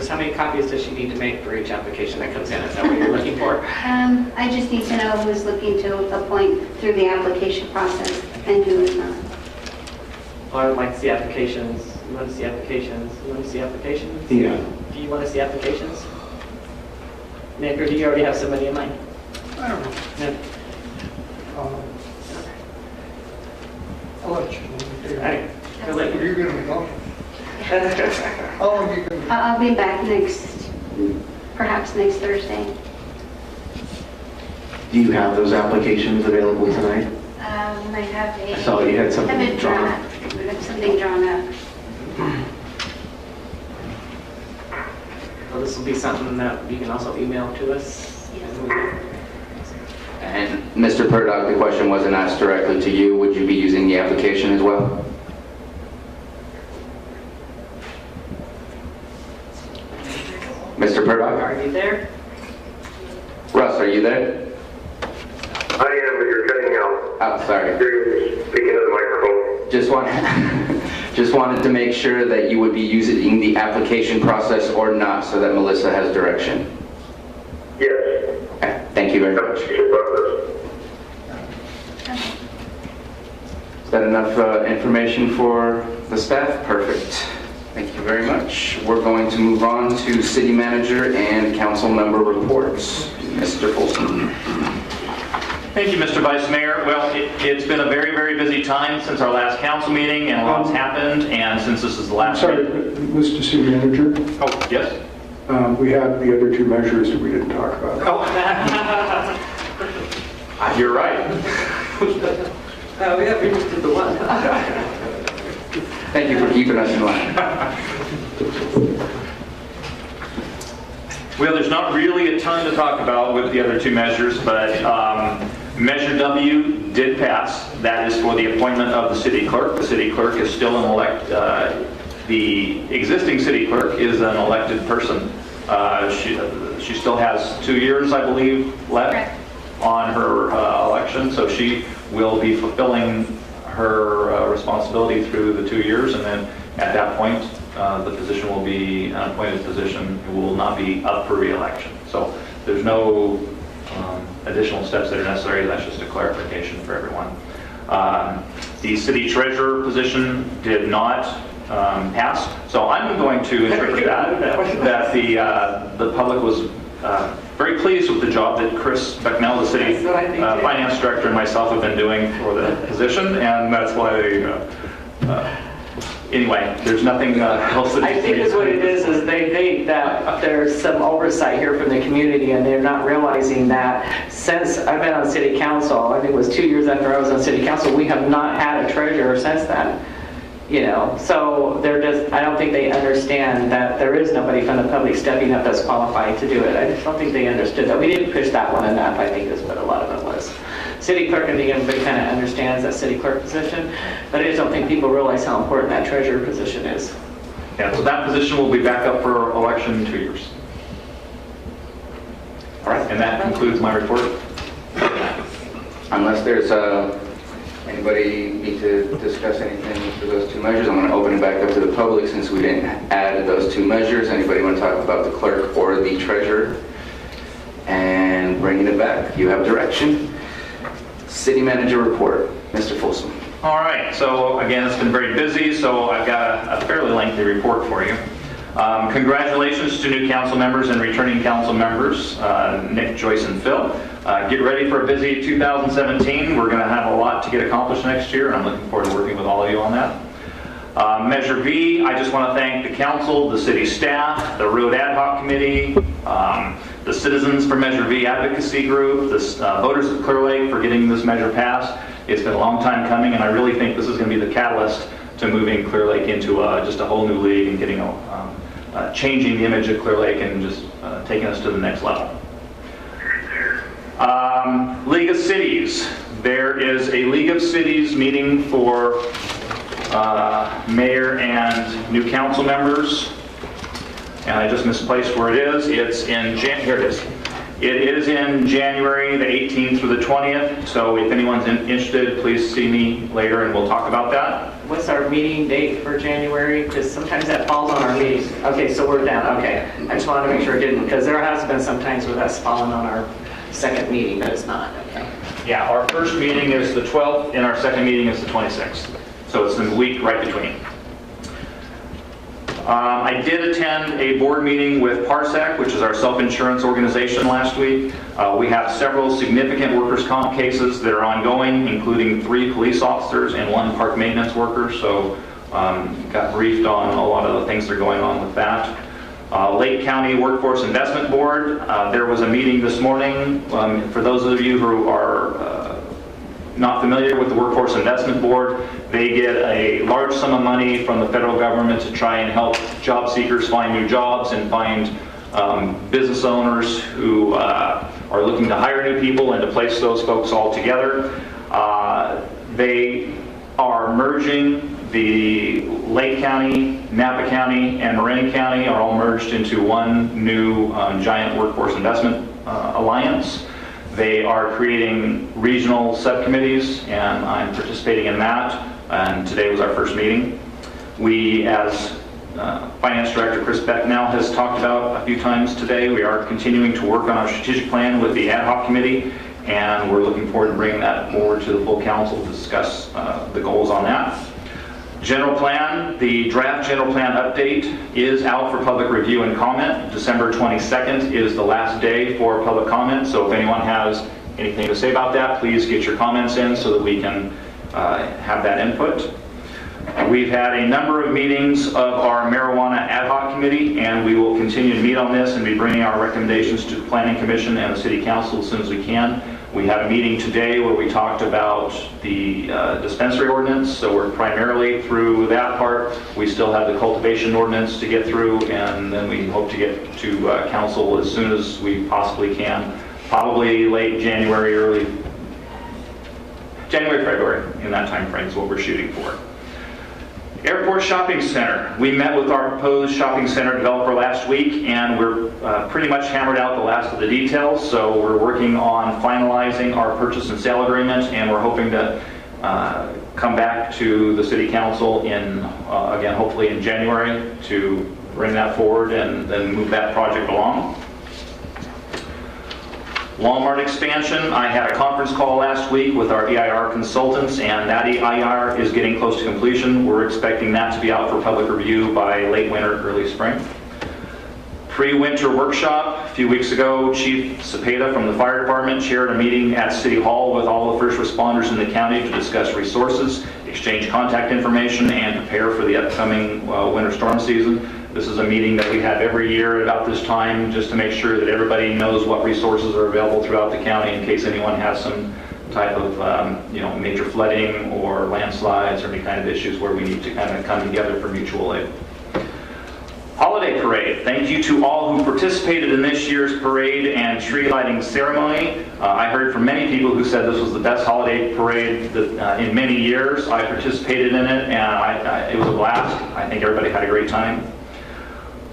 How many copies does she need to make for each application that comes in? Is that what you're looking for? I just need to know who's looking to appoint through the application process and who is not. Well, I would like to see applications. You want to see applications? You want to see applications? Yeah. Do you want to see applications? Nick, or do you already have somebody in mind? I don't know. No. I'll let you know. Right. You're going to be gone. How long are you going to be? I'll be back perhaps next Thursday. Do you have those applications available tonight? I have I saw you had something drawn up. I have something drawn up. Well, this will be something that you can also email to us. Yes. And Mr. Purdock, the question wasn't asked directly to you. Would you be using the application as well? Mr. Purdock? Are you there? Russ, are you there? I am, but you're cutting out. Oh, sorry. You're speaking to the microphone. Just wanted to make sure that you would be using the application process or not, so that Melissa has direction. Yes. Okay, thank you very much. Is that enough information for the staff? Perfect. Thank you very much. We're going to move on to city manager and council member reports. Mr. Folsom. Thank you, Mr. Vice Mayor. Well, it's been a very, very busy time since our last council meeting, and a lot's happened, and since this is the last... Sorry, Mr. City Manager. Oh, yes? We have the other two measures that we didn't talk about. Oh. You're right. We have reached to the one. Thank you for keeping us in line. Well, there's not really a ton to talk about with the other two measures, but Measure W did pass. That is for the appointment of the city clerk. The city clerk is still an the existing city clerk is an elected person. She still has 2 years, I believe, left on her election, so she will be fulfilling her responsibility through the 2 years, and then at that point, the position will be an appointed position. It will not be up for re-election. So there's no additional steps that are necessary. That's just a clarification for everyone. The city treasurer position did not pass. So I'm going to interpret that the public was very pleased with the job that Chris Becknell, the city finance director, and myself have been doing for the position, and that's why they, anyway, there's nothing else that I think is what it is they think that there's some oversight here from the community, and they're not realizing that since I've been on city council, I think it was 2 years after I was on city council, we have not had a treasurer since then. You know, so they're just, I don't think they understand that there is nobody from the public stepping up that's qualified to do it. I just don't think they understood that. We didn't push that one enough, I think is what a lot of it was. City clerk, I think everybody kind of understands that city clerk position, but I just don't think people realize how important that treasurer position is. Yeah, so that position will be back up for election in 2 years. All right, and that concludes my report. Unless there's anybody need to discuss anything for those two measures, I'm going to open it back up to the public since we didn't add those two measures. Anybody want to talk about the clerk or the treasurer? And bringing it back, you have direction. City manager report, Mr. Folsom. All right, so again, it's been very busy, so I've got a fairly lengthy report for you. Congratulations to new council members and returning council members, Nick, Joyce, and Phil. Get ready for a busy 2017. We're going to have a lot to get accomplished next year, and I'm looking forward to working with all of you on that. Measure V, I just want to thank the council, the city staff, the road ad hoc committee, the Citizens for Measure V advocacy group, the voters of Clearlake for getting this measure passed. It's been a long time coming, and I really think this is going to be the catalyst to moving Clearlake into just a whole new league and getting changing the image of Clearlake and just taking us to the next level. League of Cities. There is a League of Cities meeting for mayor and new council members. And I just misplaced where it is. It's in here it is. It is in January the 18th through the 20th. So if anyone's interested, please see me later and we'll talk about that. What's our meeting date for January? Because sometimes that falls on our meetings. Okay, so we're down. Okay. I just wanted to make sure it didn't, because there has been some times where that's fallen on our second meeting, but it's not. Okay. Yeah, our first meeting is the 12th and our second meeting is the 26th. So it's the week right between. I did attend a board meeting with Parsec, which is our self-insurance organization, last week. We have several significant workers' comp cases that are ongoing, including 3 police officers and 1 park maintenance worker. So got briefed on a lot of the things that are going on with that. Lake County Workforce Investment Board, there was a meeting this morning. For those of you who are not familiar with the Workforce Investment Board, they get a large sum of money from the federal government to try and help job seekers find new jobs and find business owners who are looking to hire new people and to place those folks all together. They are merging the Lake County, Napa County, and Marin County are all merged into one new giant workforce investment alliance. They are creating regional subcommittees, and I'm participating in that, and today was our first meeting. We, as Finance Director Chris Becknell has talked about a few times today, we are continuing to work on our strategic plan with the ad hoc committee, and we're looking forward to bringing that forward to the full council to discuss the goals on that. General plan, the draft general plan update is out for public review and comment. December 22nd is the last day for public comment, so if anyone has anything to say about that, please get your comments in so that we can have that input. We've had a number of meetings of our marijuana ad hoc committee, and we will continue to meet on this and be bringing our recommendations to the Planning Commission and the City Council as soon as we can. We had a meeting today where we talked about the dispensary ordinance, so we're primarily through that part. We still have the cultivation ordinance to get through, and then we hope to get to council as soon as we possibly can. Probably late January, early January, February, in that time frame is what we're shooting for. Airport Shopping Center. We met with our proposed shopping center developer last week, and we're pretty much hammered out the last of the details. So we're working on finalizing our purchase and sale agreement, and we're hoping to come back to the City Council in, again, hopefully in January to bring that forward and then move that project along. Walmart expansion, I had a conference call last week with our EIR consultants, and that EIR is getting close to completion. We're expecting that to be out for public review by late winter, early spring. Pre-winter workshop, a few weeks ago, Chief Cepeda from the fire department chaired a meeting at City Hall with all the first responders in the county to discuss resources, exchange contact information, and prepare for the upcoming winter storm season. This is a meeting that we have every year at about this time, just to make sure that everybody knows what resources are available throughout the county in case anyone has some type of major flooding or landslides or any kind of issues where we need to kind of come together for mutual aid. Holiday parade. Thank you to all who participated in this year's parade and tree lighting ceremony. I heard from many people who said this was the best holiday parade in many years. I participated in it, and it was a blast. I think everybody had a great time.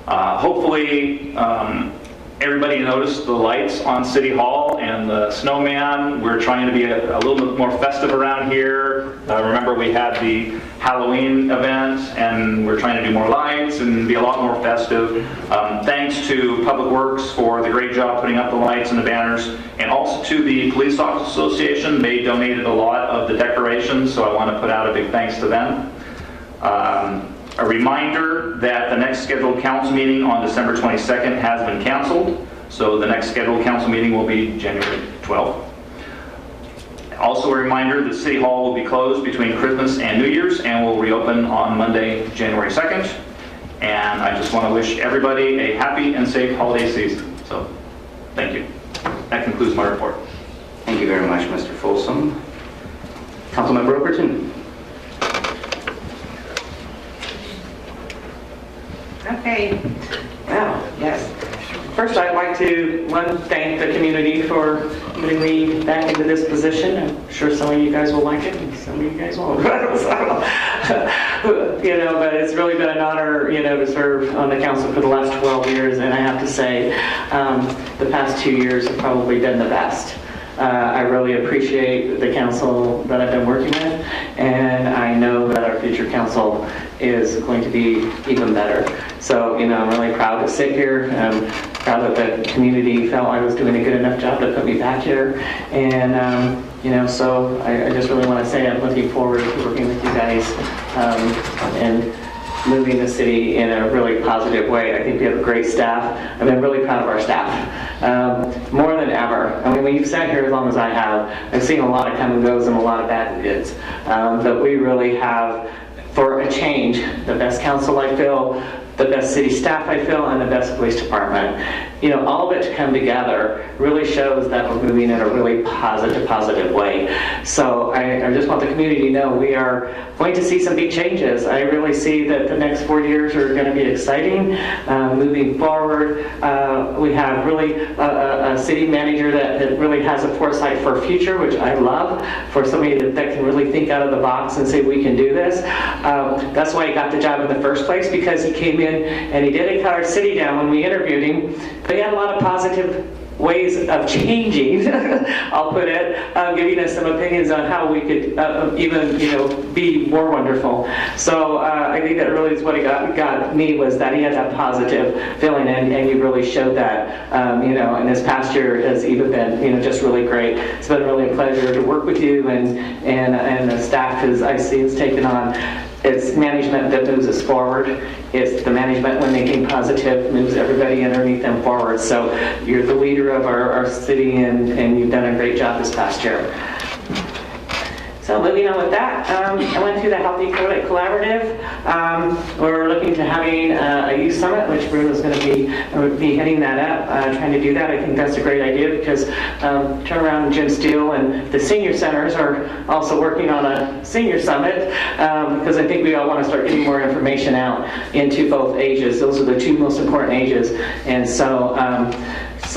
Hopefully, everybody noticed the lights on City Hall and the snowman. We're trying to be a little bit more festive around here. Remember, we had the Halloween event, and we're trying to do more lights and be a lot more festive. Thanks to Public Works for the great job putting up the lights and the banners, and also to the Police Officers Association. They donated a lot of the decorations, so I want to put out a big thanks to them. A reminder that the next scheduled council meeting on December 22nd has been canceled, so the next scheduled council meeting will be January 12th. Also a reminder that City Hall will be closed between Christmas and New Year's and will reopen on Monday, January 2nd. And I just want to wish everybody a happy and safe holiday season. So, thank you. That concludes my report. Thank you very much, Mr. Folsom. Councilmember Overton. Okay. Wow, yes. First, I'd like to thank the community for putting me back into this position. I'm sure some of you guys will like it, and some of you guys won't. But it's really been an honor, to serve on the council for the last 12 years, and I have to say, the past 2 years have probably been the best. I really appreciate the council that I've been working with, and I know that our future council is going to be even better. So, I'm really proud to sit here. I'm proud that the community felt I was doing a good enough job to put me back here. And, so I just really want to say I'm looking forward to working with you guys and moving the city in a really positive way. I think we have a great staff. I've been really proud of our staff, more than ever. I mean, when you've sat here as long as I have, I've seen a lot of come and goes and a lot of bad goods. But we really have, for a change, the best council I feel, the best city staff I feel, and the best police department. all of it to come together really shows that we're moving in a really positive way. So I just want the community to know we are going to see some big changes. I really see that the next 4 years are going to be exciting. Moving forward, we have really a city manager that really has a foresight for a future, which I love, for somebody that can really think out of the box and say, we can do this. That's why he got the job in the first place, because he came in and he didn't cut our city down when we interviewed him, but he had a lot of positive ways of changing, I'll put it, giving us some opinions on how we could even, be more wonderful. So I think that really is what got me, was that he had that positive feeling, and you really showed that, and this past year has even been, just really great. It's been really a pleasure to work with you, and the staff has taken on. It's management that moves us forward. It's the management, when they think positive, moves everybody underneath them forward. So you're the leader of our city, and you've done a great job this past year. So moving on with that, I went through the Healthy Clearlake Collaborative. We're looking to having a youth summit, which Bruno's going to be heading that up, trying to do that. I think that's a great idea, because Turnaround Jim Steele and the senior centers are also working on a senior summit, because I think we all want to start getting more information out into both ages. Those are the two most important ages. And so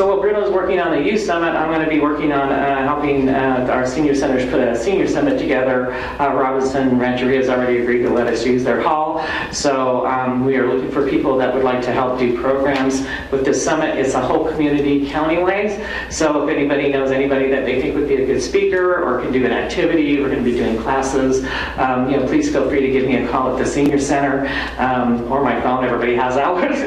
while Bruno's working on the youth summit, I'm going to be working on helping our senior centers put a senior summit together. Robinson Rancheria has already agreed to let us use their hall. So we are looking for people that would like to help do programs with this summit. It's a whole community, county-wise. So if anybody knows anybody that they think would be a good speaker or can do an activity, we're going to be doing classes, please feel free to give me a call at the senior center, or my phone. Everybody has ours,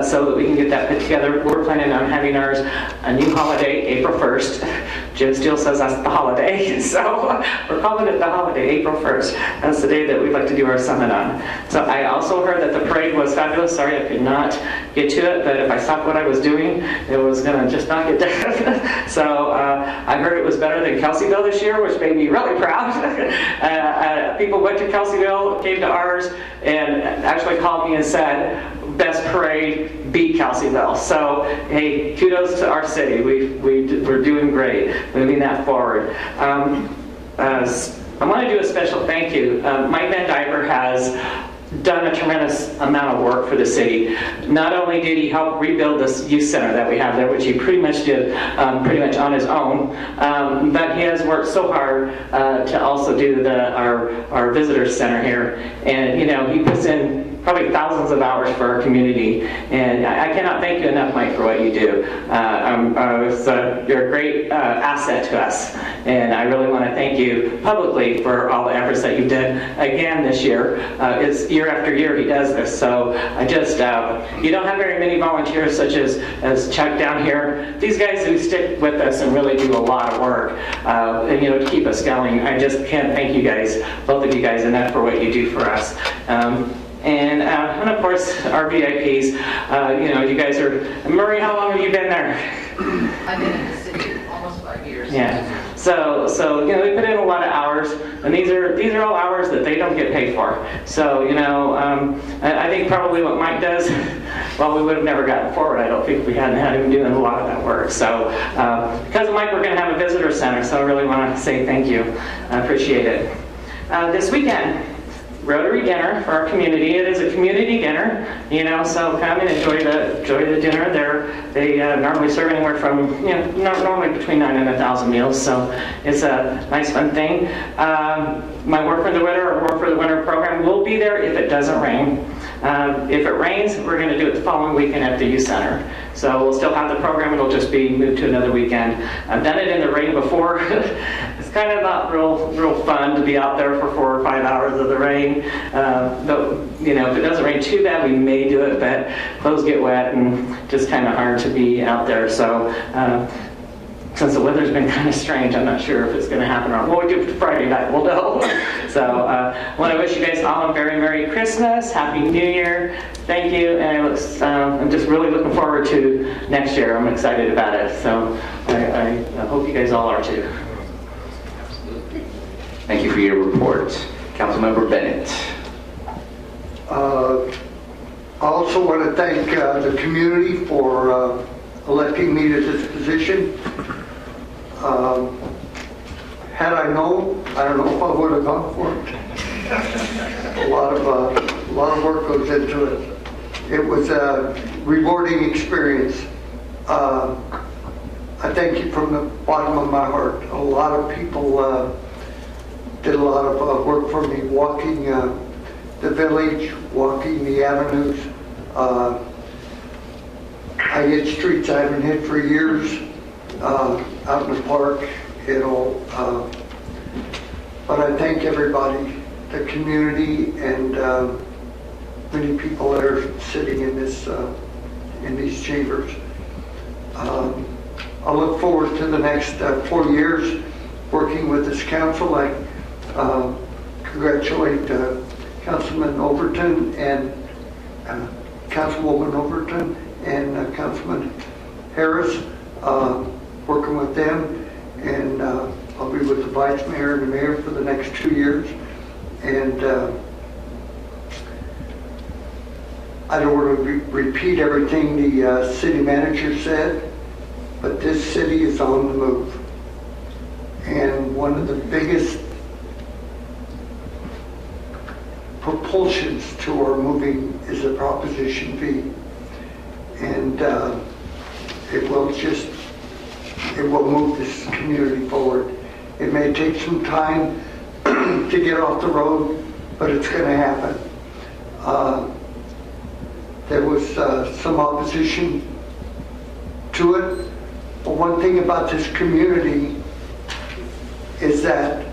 so that we can get that put together. We're planning on having ours a new holiday, April 1st. Jim Steele says that's the holiday, so we're calling it the holiday, April 1st. That's the day that we'd like to do our summit on. So I also heard that the parade was fabulous. Sorry I could not get to it, but if I stopped what I was doing, it was going to just not get done. So I heard it was better than Kelseyville this year, which made me really proud. People went to Kelseyville, came to ours, and actually called me and said, best parade, beat Kelseyville. So, hey, kudos to our city. We're doing great, moving that forward. I want to do a special thank you. Mike Van Diver has done a tremendous amount of work for the city. Not only did he help rebuild this youth center that we have there, which he pretty much did on his own, but he has worked so hard to also do our visitor center here. And he puts in probably thousands of hours for our community, and I cannot thank you enough, Mike, for what you do. You're a great asset to us, and I really want to thank you publicly for all the efforts that you've done again this year. It's year after year he does this, so I just, you don't have very many volunteers such as Chuck down here. These guys who stick with us and really do a lot of work, to keep us going. I just can't thank you guys, both of you guys, enough for what you do for us. And of course, our VIPs, you guys are, Murray, how long have you been there? I've been in the city almost 5 years. Yeah. So we put in a lot of hours, and these are all hours that they don't get paid for. So, I think probably what Mike does, well, we would have never gotten forward, I don't think, if we hadn't had him doing a lot of that work. So, because of Mike, we're going to have a visitor center, so I really want to say thank you. I appreciate it. This weekend, Rotary dinner for our community. It is a community dinner, so come and enjoy the dinner. They normally serve anywhere from, normally between 9 and 1,000 meals, so it's a nice fun thing. My Work for the Winter program will be there if it doesn't rain. If it rains, we're going to do it the following weekend at the youth center. So we'll still have the program, it'll just be moved to another weekend. I've done it in the rain before. It's kind of not real fun to be out there for 4 or 5 hours of the rain. But if it doesn't rain too bad, we may do it, but clothes get wet and just kind of hard to be out there. So since the weather's been kind of strange, I'm not sure if it's going to happen or not. What we do Friday night, we'll know. So I want to wish you guys all a very Merry Christmas, Happy New Year. Thank you, and I'm just really looking forward to next year. I'm excited about it. So I hope you guys all are too. Thank you for your report. Councilmember Bennett. I also want to thank the community for electing me to this position. Had I known, I don't know if I would have gone for it. A lot of work goes into it. It was a rewarding experience. I thank you from the bottom of my heart. A lot of people did a lot of work for me, walking the village, walking the avenues. I hit streets I haven't hit for years, out in the park, you know. But I thank everybody, the community, and many people that are sitting in this in these chambers. I look forward to the next 4 years working with this council. I congratulate Councilman Overton and Councilwoman Overton and Councilman Harris, working with them, and I'll be with the Vice Mayor and the Mayor for the next 2 years. And I don't want to repeat everything the city manager said, but this city is on the move. And one of the biggest propulsions to our moving is the Proposition V. And it will move this community forward. It may take some time to get off the road, but it's going to happen. There was some opposition to it, but one thing about this community is that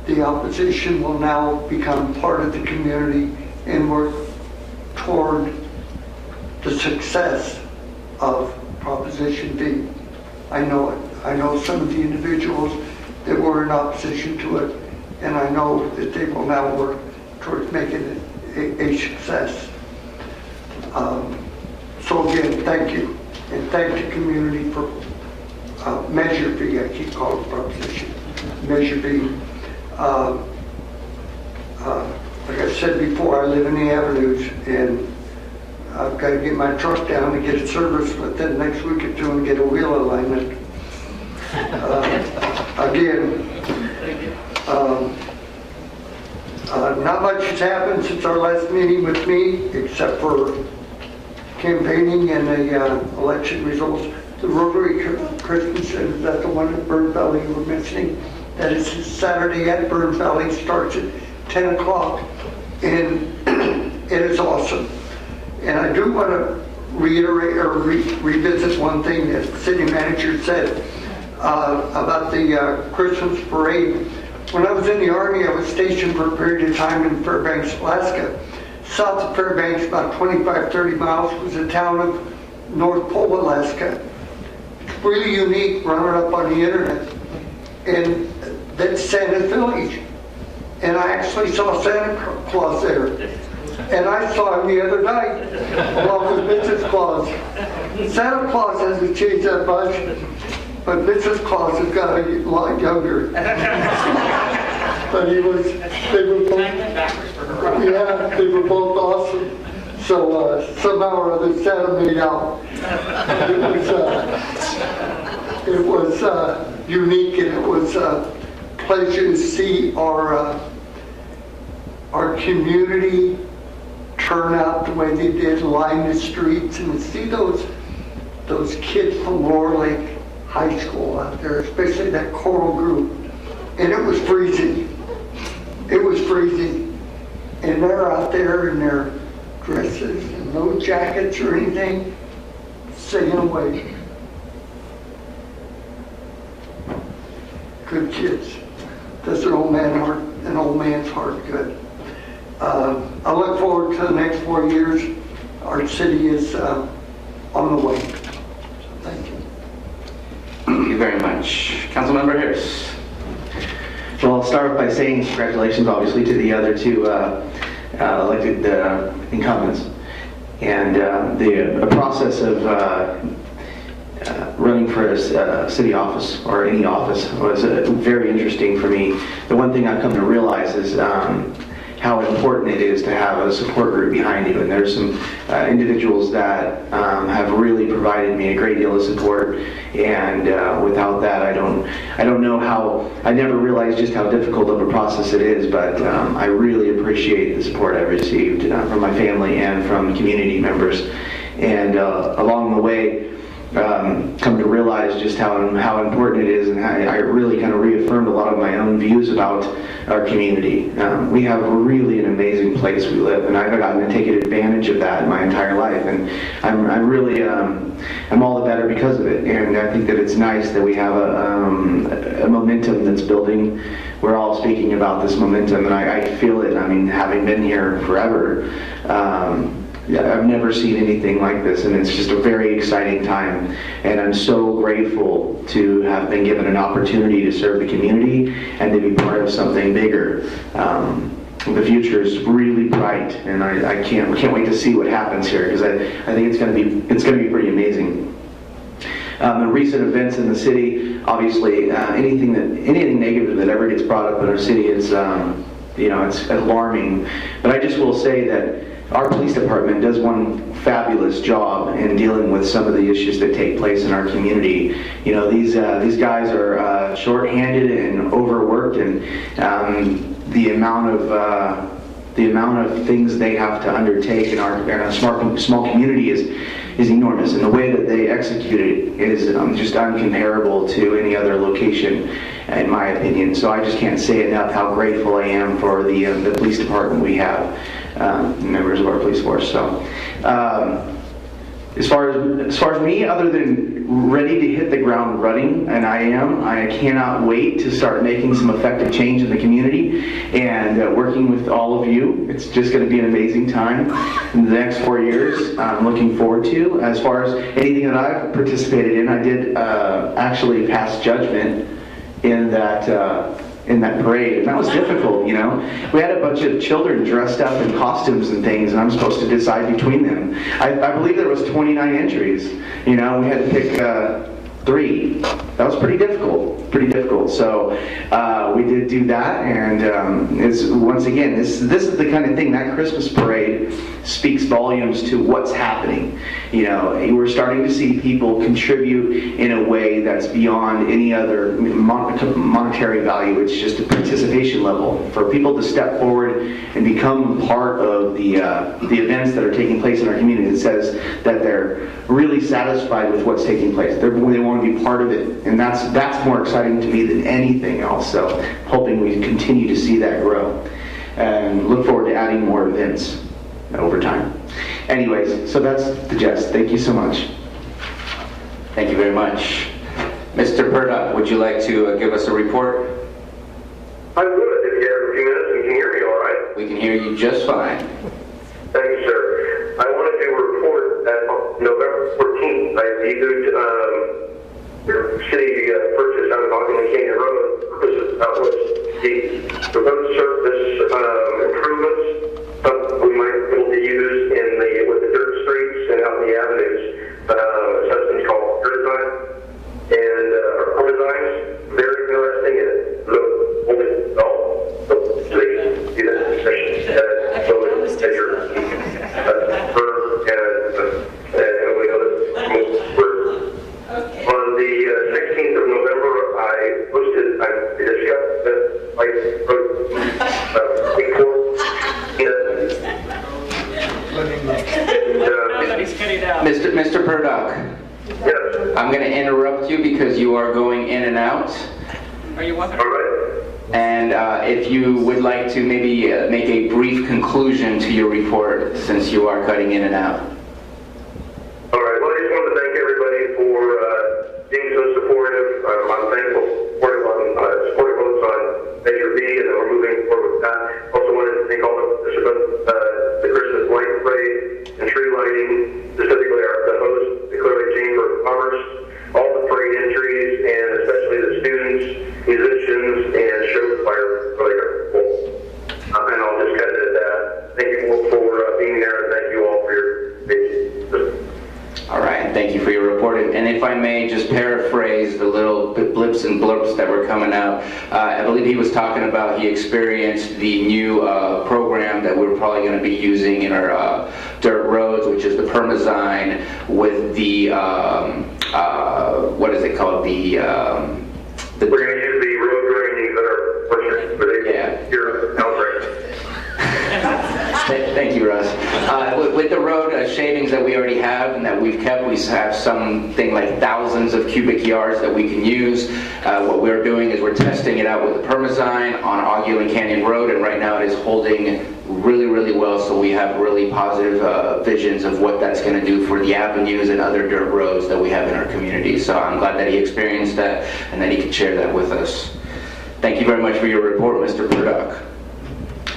the opposition will now become part of the community and work toward the success of Proposition V. I know it. I know some of the individuals that were in opposition to it, and I know that they will now work towards making it a success. So again, thank you, and thank the community for Measure V. I keep calling it Proposition Measure V. Like I said before, I live in the avenues, and I've got to get my truck down to get it serviced within the next week or two and get a wheel alignment. Again, not much has happened since our last meeting with me, except for campaigning and the election results. The Rotary Christmas, is that the one at Burn Valley you were mentioning? That is Saturday at Burn Valley, starts at 10 o'clock, and it is awesome. And I do want to reiterate or revisit one thing that the city manager said about the Christmas parade. When I was in the Army, I was stationed for a period of time in Fairbanks, Alaska. South of Fairbanks, about 25-30 miles, was a town of North Pole, Alaska. It's really unique, running up on the internet. And that's Santa's Village. And I actually saw Santa Claus there. And I saw him the other night, along with Mrs. Claus. Santa Claus hasn't changed that much, but Mrs. Claus has got a lot younger. But they were both awesome. So somehow or other, Santa made out. It was unique, and it was a pleasure to see our community turn out the way they did, line the streets, and to see those kids from Clearlake High School out there, especially that choral group. And it was freezing. It was freezing. And they're out there in their dresses and no jackets or anything, singing away. Good kids. Does an old man's heart good. I look forward to the next 4 years. Our city is on the way. So thank you. Thank you very much. Councilmember Harris. Well, I'll start by saying congratulations, obviously, to the other two elected incumbents. And the process of running for a city office or any office was very interesting for me. The one thing I've come to realize is how important it is to have a support group behind you. And there's some individuals that have really provided me a great deal of support, and without that, I don't know how. I never realized just how difficult of a process it is, but I really appreciate the support I've received from my family and from community members. And along the way, come to realize just how important it is, and I really kind of reaffirmed a lot of my own views about our community. We have really an amazing place we live, and I've gotten to take advantage of that my entire life, and I'm really I'm all the better because of it. And I think that it's nice that we have a momentum that's building. We're all speaking about this momentum, and I feel it. I mean, having been here forever, I've never seen anything like this, and it's just a very exciting time. And I'm so grateful to have been given an opportunity to serve the community and to be part of something bigger. The future is really bright, and I can't wait to see what happens here, because I think it's going to be pretty amazing. The recent events in the city, obviously, anything negative that ever gets brought up in our city, it's it's alarming. But I just will say that our police department does one fabulous job in dealing with some of the issues that take place in our community. You know, these guys are short-handed and overworked, and the amount of things they have to undertake in our small community is enormous, and the way that they execute it is just uncomparable to any other location, in my opinion. So I just can't say enough how grateful I am for the police department we have, members of our police force. So as far as me, other than ready to hit the ground running, and I cannot wait to start making some effective change in the community and working with all of you. It's just going to be an amazing time in the next 4 years. I'm looking forward to. As far as anything that I've participated in, I did actually pass judgment in that parade, and that was difficult. You know, we had a bunch of children dressed up in costumes and things, and I'm supposed to decide between them. I believe there was 29 entries. You know, we had to pick 3. That was pretty difficult. So we did do that, and it's once again, this is the kind of thing, that Christmas parade speaks volumes to what's happening. You know, we're starting to see people contribute in a way that's beyond any other monetary value. It's just a participation level for people to step forward and become part of the events that are taking place in our community. It says that they're really satisfied with what's taking place. They want to be part of it, and that's more exciting to me than anything else. So hoping we continue to see that grow, and look forward to adding more events over time. Anyways, so that's the gist. Thank you so much. Thank you very much. Mr. Purduck, would you like to give us a report? I would, if you have a few minutes and can hear me all right. We can hear you just fine. Thank you, sir. I wanted to report that November 14th, I viewed city purchase out of Ogden Canyon Road, was the proposed surface improvements we might be able to use with the dirt streets and out in the avenues. Something called Design and Core Designs. Very interesting. See that section. So as your we know that on the 16th of November, I discussed Mr. Purduck, yes. I'm going to interrupt you because you are going in and out. Are you welcome? All right. And if you would like to maybe make a brief conclusion to your report, since you are cutting in and out. All right. Well, I just wanted to thank everybody for being so supportive. I'm thankful for supportive votes on Measure B, and then we're moving forward with that. Also wanted to thank all the participants, the Christmas light parade and tree lighting, specifically the host, the Clearlake Chamber of Commerce, all the parade entries, and especially the students, musicians, and show choir. Really grateful. And I'll just cut it at that. Thank you for being there, and thank you all for your patience. All right, thank you for your report. And if I may just paraphrase the little blip blips and blurps that were coming out. I believe he was talking about he experienced the new program that we're probably going to be using in our dirt roads, which is the Permazine with the, what is it called? We're going to use the road drainings that are pushing, but your outbreak. Thank you, Russ. With the road shavings that we already have and that we've kept, we have something like thousands of cubic yards that we can use. What we're doing is we're testing it out with the Permazine on Augulin Canyon Road, and right now it is holding really, really well, so we have really positive visions of what that's going to do for the avenues and other dirt roads that we have in our community. So I'm glad that he experienced that and that he could share that with us. Thank you very much for your report, Mr. Burdock.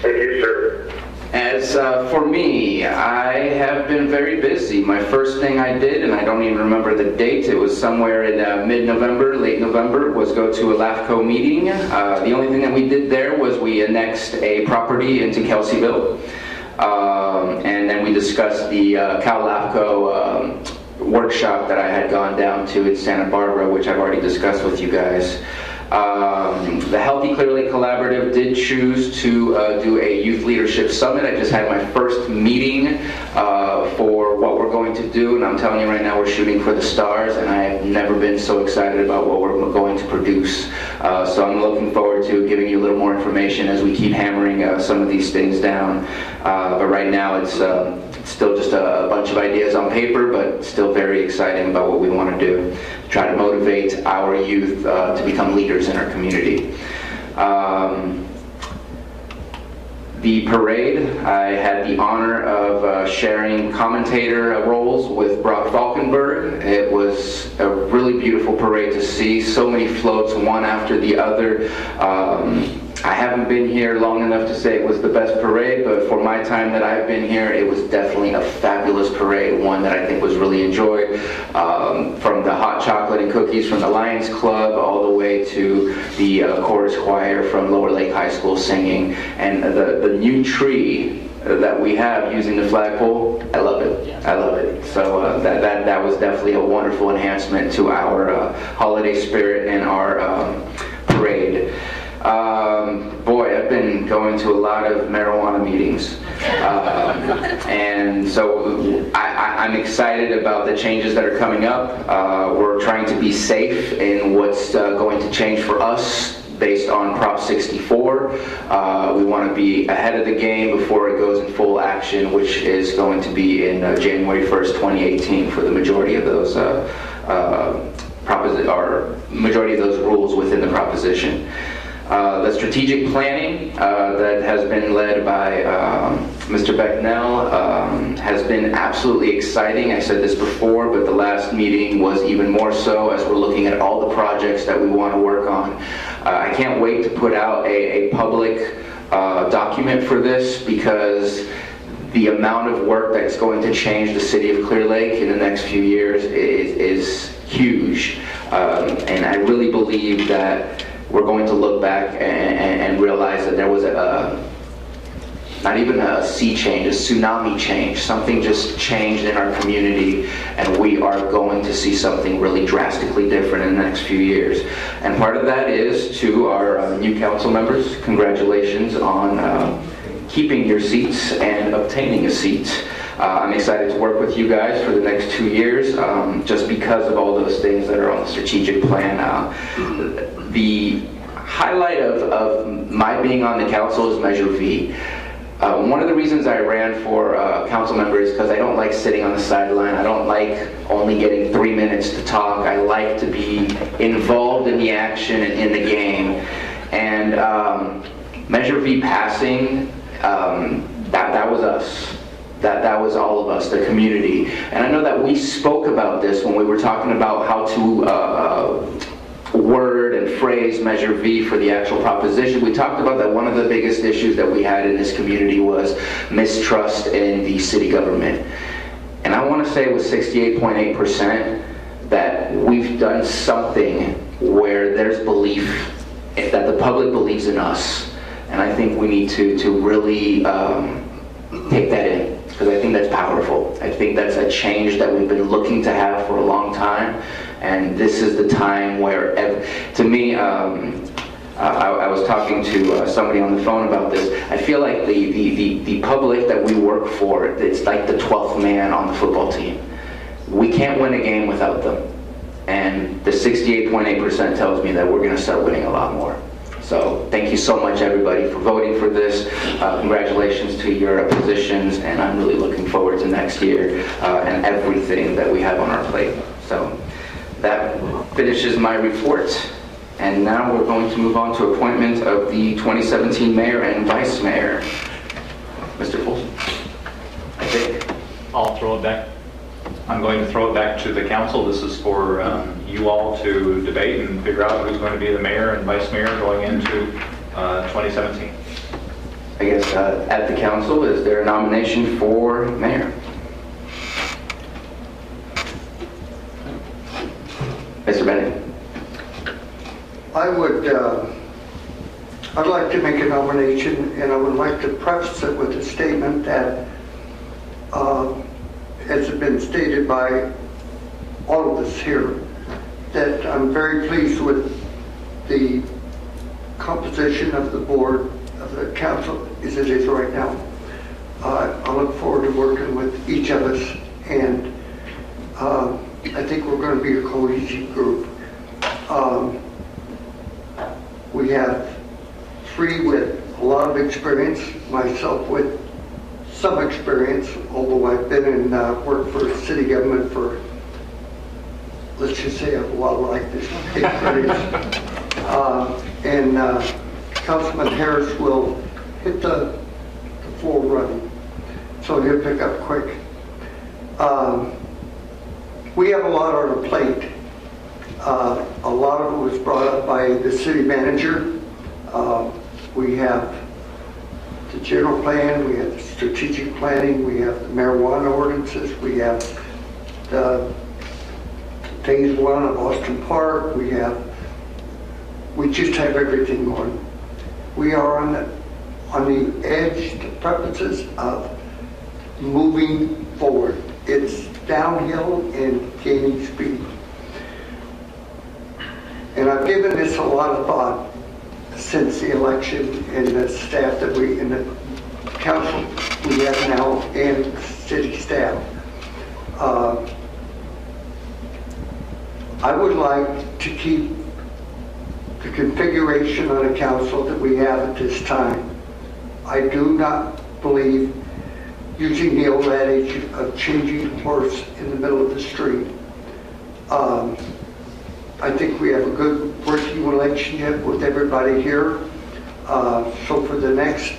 Thank you, sir. As for me, I have been very busy. My first thing I did, and I don't even remember the date, it was somewhere in mid-November, late November, was go to a LAFCO meeting. The only thing that we did there was we annexed a property into Kelseyville. And then we discussed the Cal LAFCO workshop that I had gone down to in Santa Barbara, which I've already discussed with you guys. The Healthy Clearlake Collaborative did choose to do a youth leadership summit. I just had my first meeting for what we're going to do, and I'm telling you right now, we're shooting for the stars, and I have never been so excited about what we're going to produce. So I'm looking forward to giving you a little more information as we keep hammering some of these things down. But right now, it's still just a bunch of ideas on paper, but still very exciting about what we want to do. Try to motivate our youth to become leaders in our community. The parade, I had the honor of sharing commentator roles with Brock Falkenberg. It was a really beautiful parade to see, so many floats, one after the other. I haven't been here long enough to say it was the best parade, but for my time that I've been here, it was definitely a fabulous parade, one that I think was really enjoyed. From the hot chocolate and cookies from the Lions Club all the way to the chorus choir from Lower Lake High School singing. And the new tree that we have using the flagpole, I love it. I love it. So that was definitely a wonderful enhancement to our holiday spirit and our parade. Boy, I've been going to a lot of marijuana meetings, and so I'm excited about the changes that are coming up. We're trying to be safe in what's going to change for us based on Prop 64. We want to be ahead of the game before it goes in full action, which is going to be in January 1st, 2018 for the majority of those majority of those rules within the proposition. The strategic planning that has been led by Mr. Becknell has been absolutely exciting. I said this before, but the last meeting was even more so as we're looking at all the projects that we want to work on. I can't wait to put out a public document for this, because the amount of work that's going to change the city of Clearlake in the next few years is huge. And I really believe that we're going to look back and realize that there was not even a sea change, a tsunami change. Something just changed in our community, and we are going to see something really drastically different in the next few years. And part of that is to our new council members. Congratulations on keeping your seats and obtaining a seat. I'm excited to work with you guys for the next 2 years, just because of all those things that are on the strategic plan. The highlight of my being on the council is Measure V. One of the reasons I ran for council member is because I don't like sitting on the sideline. I don't like only getting 3 minutes to talk. I like to be involved in the action and in the game. And Measure V passing, that was us. That was all of us, the community. And I know that we spoke about this when we were talking about how to word and phrase Measure V for the actual proposition. We talked about that one of the biggest issues that we had in this community was mistrust in the city government. And I want to say with 68.8% that we've done something where there's belief that the public believes in us. And I think we need to really take that in. because I think that's powerful. I think that's a change that we've been looking to have for a long time, and this is the time where, to me, I was talking to somebody on the phone about this. I feel like the public that we work for, it's like the 12th man on the football team. We can't win a game without them. And the 68.8% tells me that we're going to start winning a lot more. So thank you so much, everybody, for voting for this. Congratulations to your positions, and I'm really looking forward to next year and everything that we have on our plate. So that finishes my report. And now we're going to move on to appointment of the 2017 mayor and vice mayor. Mr. Folsom, I think. I'll throw it back. I'm going to throw it back to the council. This is for you all to debate and figure out who's going to be the mayor and vice mayor going into 2017. I guess at the council, is there a nomination for mayor? Mr. Bennett. I'd like to make a nomination, and I would like to preface it with a statement that, as has been stated by all of us here, that I'm very pleased with the composition of the board, of the council, as it is right now. I look forward to working with each of us, and I think we're going to be a cohesive group. We have three with a lot of experience, myself with some experience, although I've been in work for city government for, let's just say, a lot like this experience. And Councilman Harris will hit the floor running, so he'll pick up quick. We have a lot on our plate. A lot of it was brought up by the city manager. We have the general plan, we have the strategic planning, we have the marijuana ordinances, we have the phase 1 of Austin Park, we just have everything going. We are on the edge, the precipice of moving forward. It's downhill and gaining speed. And I've given this a lot of thought since the election, and the staff that we, in the council we have now, and city staff. I would like to keep the configuration on the council that we have at this time. I do not believe using the old adage of changing the horse in the middle of the street. I think we have a good working relationship with everybody here. So for the next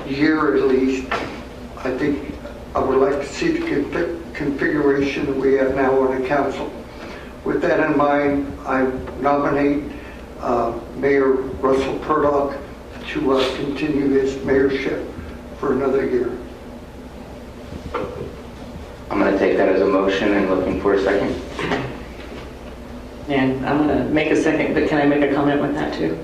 year at least, I think I would like to see the configuration that we have now on the council. With that in mind, I nominate Mayor Russell Purdock to continue his mayorship for another year. I'm going to take that as a motion and looking for a second. And I'm going to make a second, but can I make a comment with that too?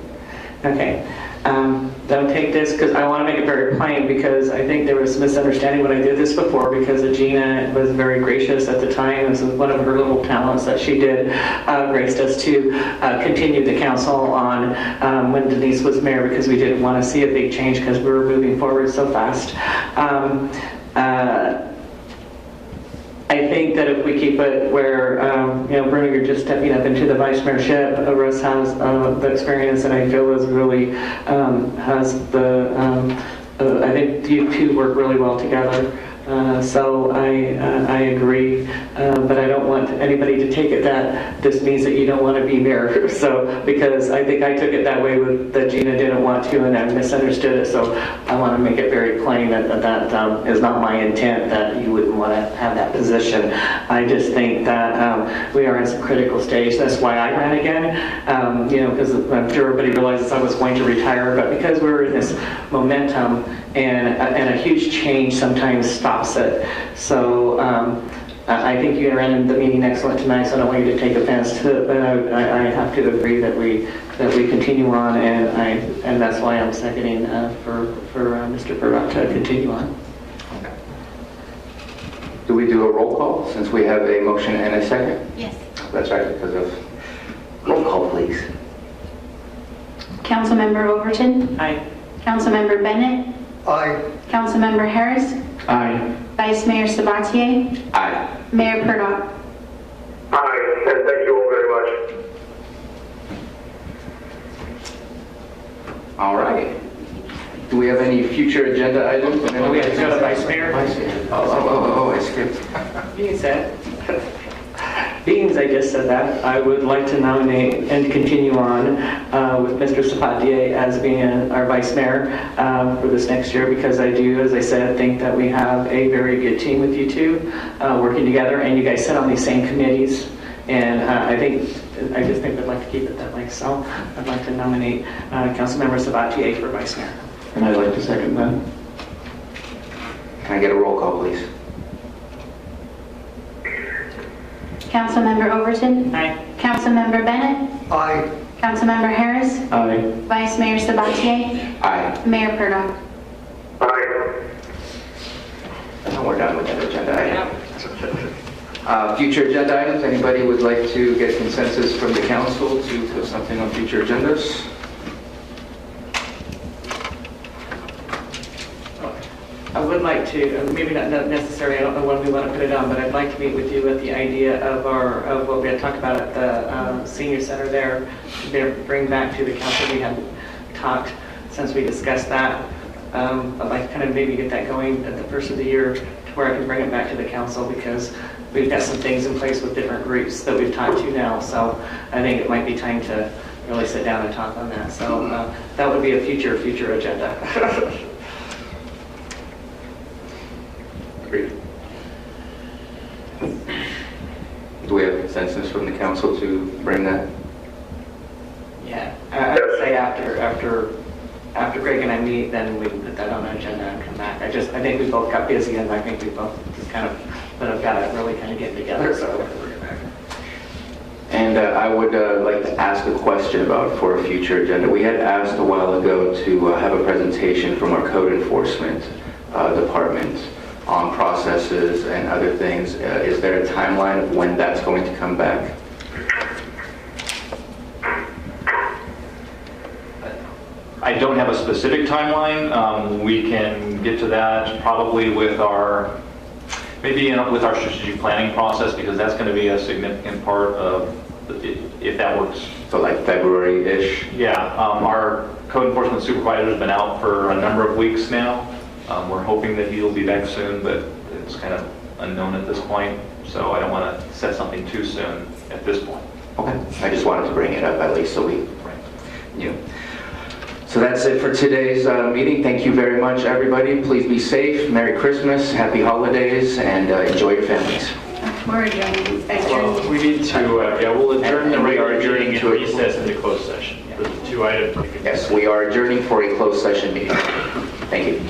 Okay. Don't take this, because I want to make it very plain, because I think there was misunderstanding when I did this before, because Gina was very gracious at the time. It was one of her little talents that she did, graced us to continue the council on when Denise was mayor, because we didn't want to see a big change because we were moving forward so fast. I think that if we keep it where, Bruno, you're just stepping up into the vice mayorship, Russ has the experience, and I feel is really has the, I think you two work really well together. So I agree, but I don't want anybody to take it that this means that you don't want to be mayor. So, because I think I took it that way with that Gina didn't want to, and I misunderstood it. So I want to make it very plain that that is not my intent, that you wouldn't want to have that position. I just think that we are in some critical stage. That's why I ran again, because I'm sure everybody realizes I was going to retire, but because we're in this momentum, and a huge change sometimes stops it. So I think you ran the meeting excellent tonight, so I don't want you to take offense to it, but I have to agree that we continue on, and that's why I'm seconding for Mr. Purdock to continue on. Do we do a roll call since we have a motion and a second? Yes. That's right, because of roll call, please. Councilmember Overton? Aye. Councilmember Bennett? Aye. Councilmember Harris? Aye. Vice Mayor Sabatier? Aye. Mayor Purdock? Aye, and thank you all very much. All right. Do we have any future agenda items? Oh, we have to go to Vice Mayor? Oh, I skipped. Being said, being as I just said that, I would like to nominate and continue on with Mr. Sabatier as being our Vice Mayor for this next year, because I do, as I said, think that we have a very good team with you two working together, and you guys sit on these same committees, and I just think we'd like to keep it that way. So I'd like to nominate Councilmember Sabatier for Vice Mayor. And I'd like to second that. Can I get a roll call, please? Councilmember Overton? Aye. Councilmember Bennett? Aye. Councilmember Harris? Aye. Vice Mayor Sabatier? Aye. Mayor Purdock? Aye. And we're done with that agenda item. Future agenda items, anybody would like to get consensus from the council to put something on future agendas? I would like to, maybe not necessarily, I don't know when we want to put it on, but I'd like to meet with you with the idea of what we had talked about at the senior center there, to bring back to the council. We had talked since we discussed that. I'd like to kind of maybe get that going at the first of the year to where I can bring it back to the council, because we've got some things in place with different groups that we've talked to now. So I think it might be time to really sit down and talk on that. So that would be a future agenda. Agreed. Do we have consensus from the council to bring that? Yeah, I would say after Greg and I meet, then we can put that on our agenda and come back. I think we both got busy, and I think we both just kind of, but I've got to really kind of get together, so. And I would like to ask a question about for a future agenda. We had asked a while ago to have a presentation from our code enforcement department on processes and other things. Is there a timeline of when that's going to come back? I don't have a specific timeline. We can get to that probably with our strategic planning process, because that's going to be a significant part of, if that works. So like February-ish? Yeah, our code enforcement supervisor has been out for a number of weeks now. We're hoping that he'll be back soon, but it's kind of unknown at this point. So I don't want to set something too soon at this point. Okay, I just wanted to bring it up at least so we knew. So that's it for today's meeting. Thank you very much, everybody. Please be safe. Merry Christmas, Happy Holidays, and enjoy your families. We're adjourning. Well, we need to, we'll adjourn the regular meeting and recess into closed session. The two items. Yes, we are adjourning for a closed session meeting. Thank you.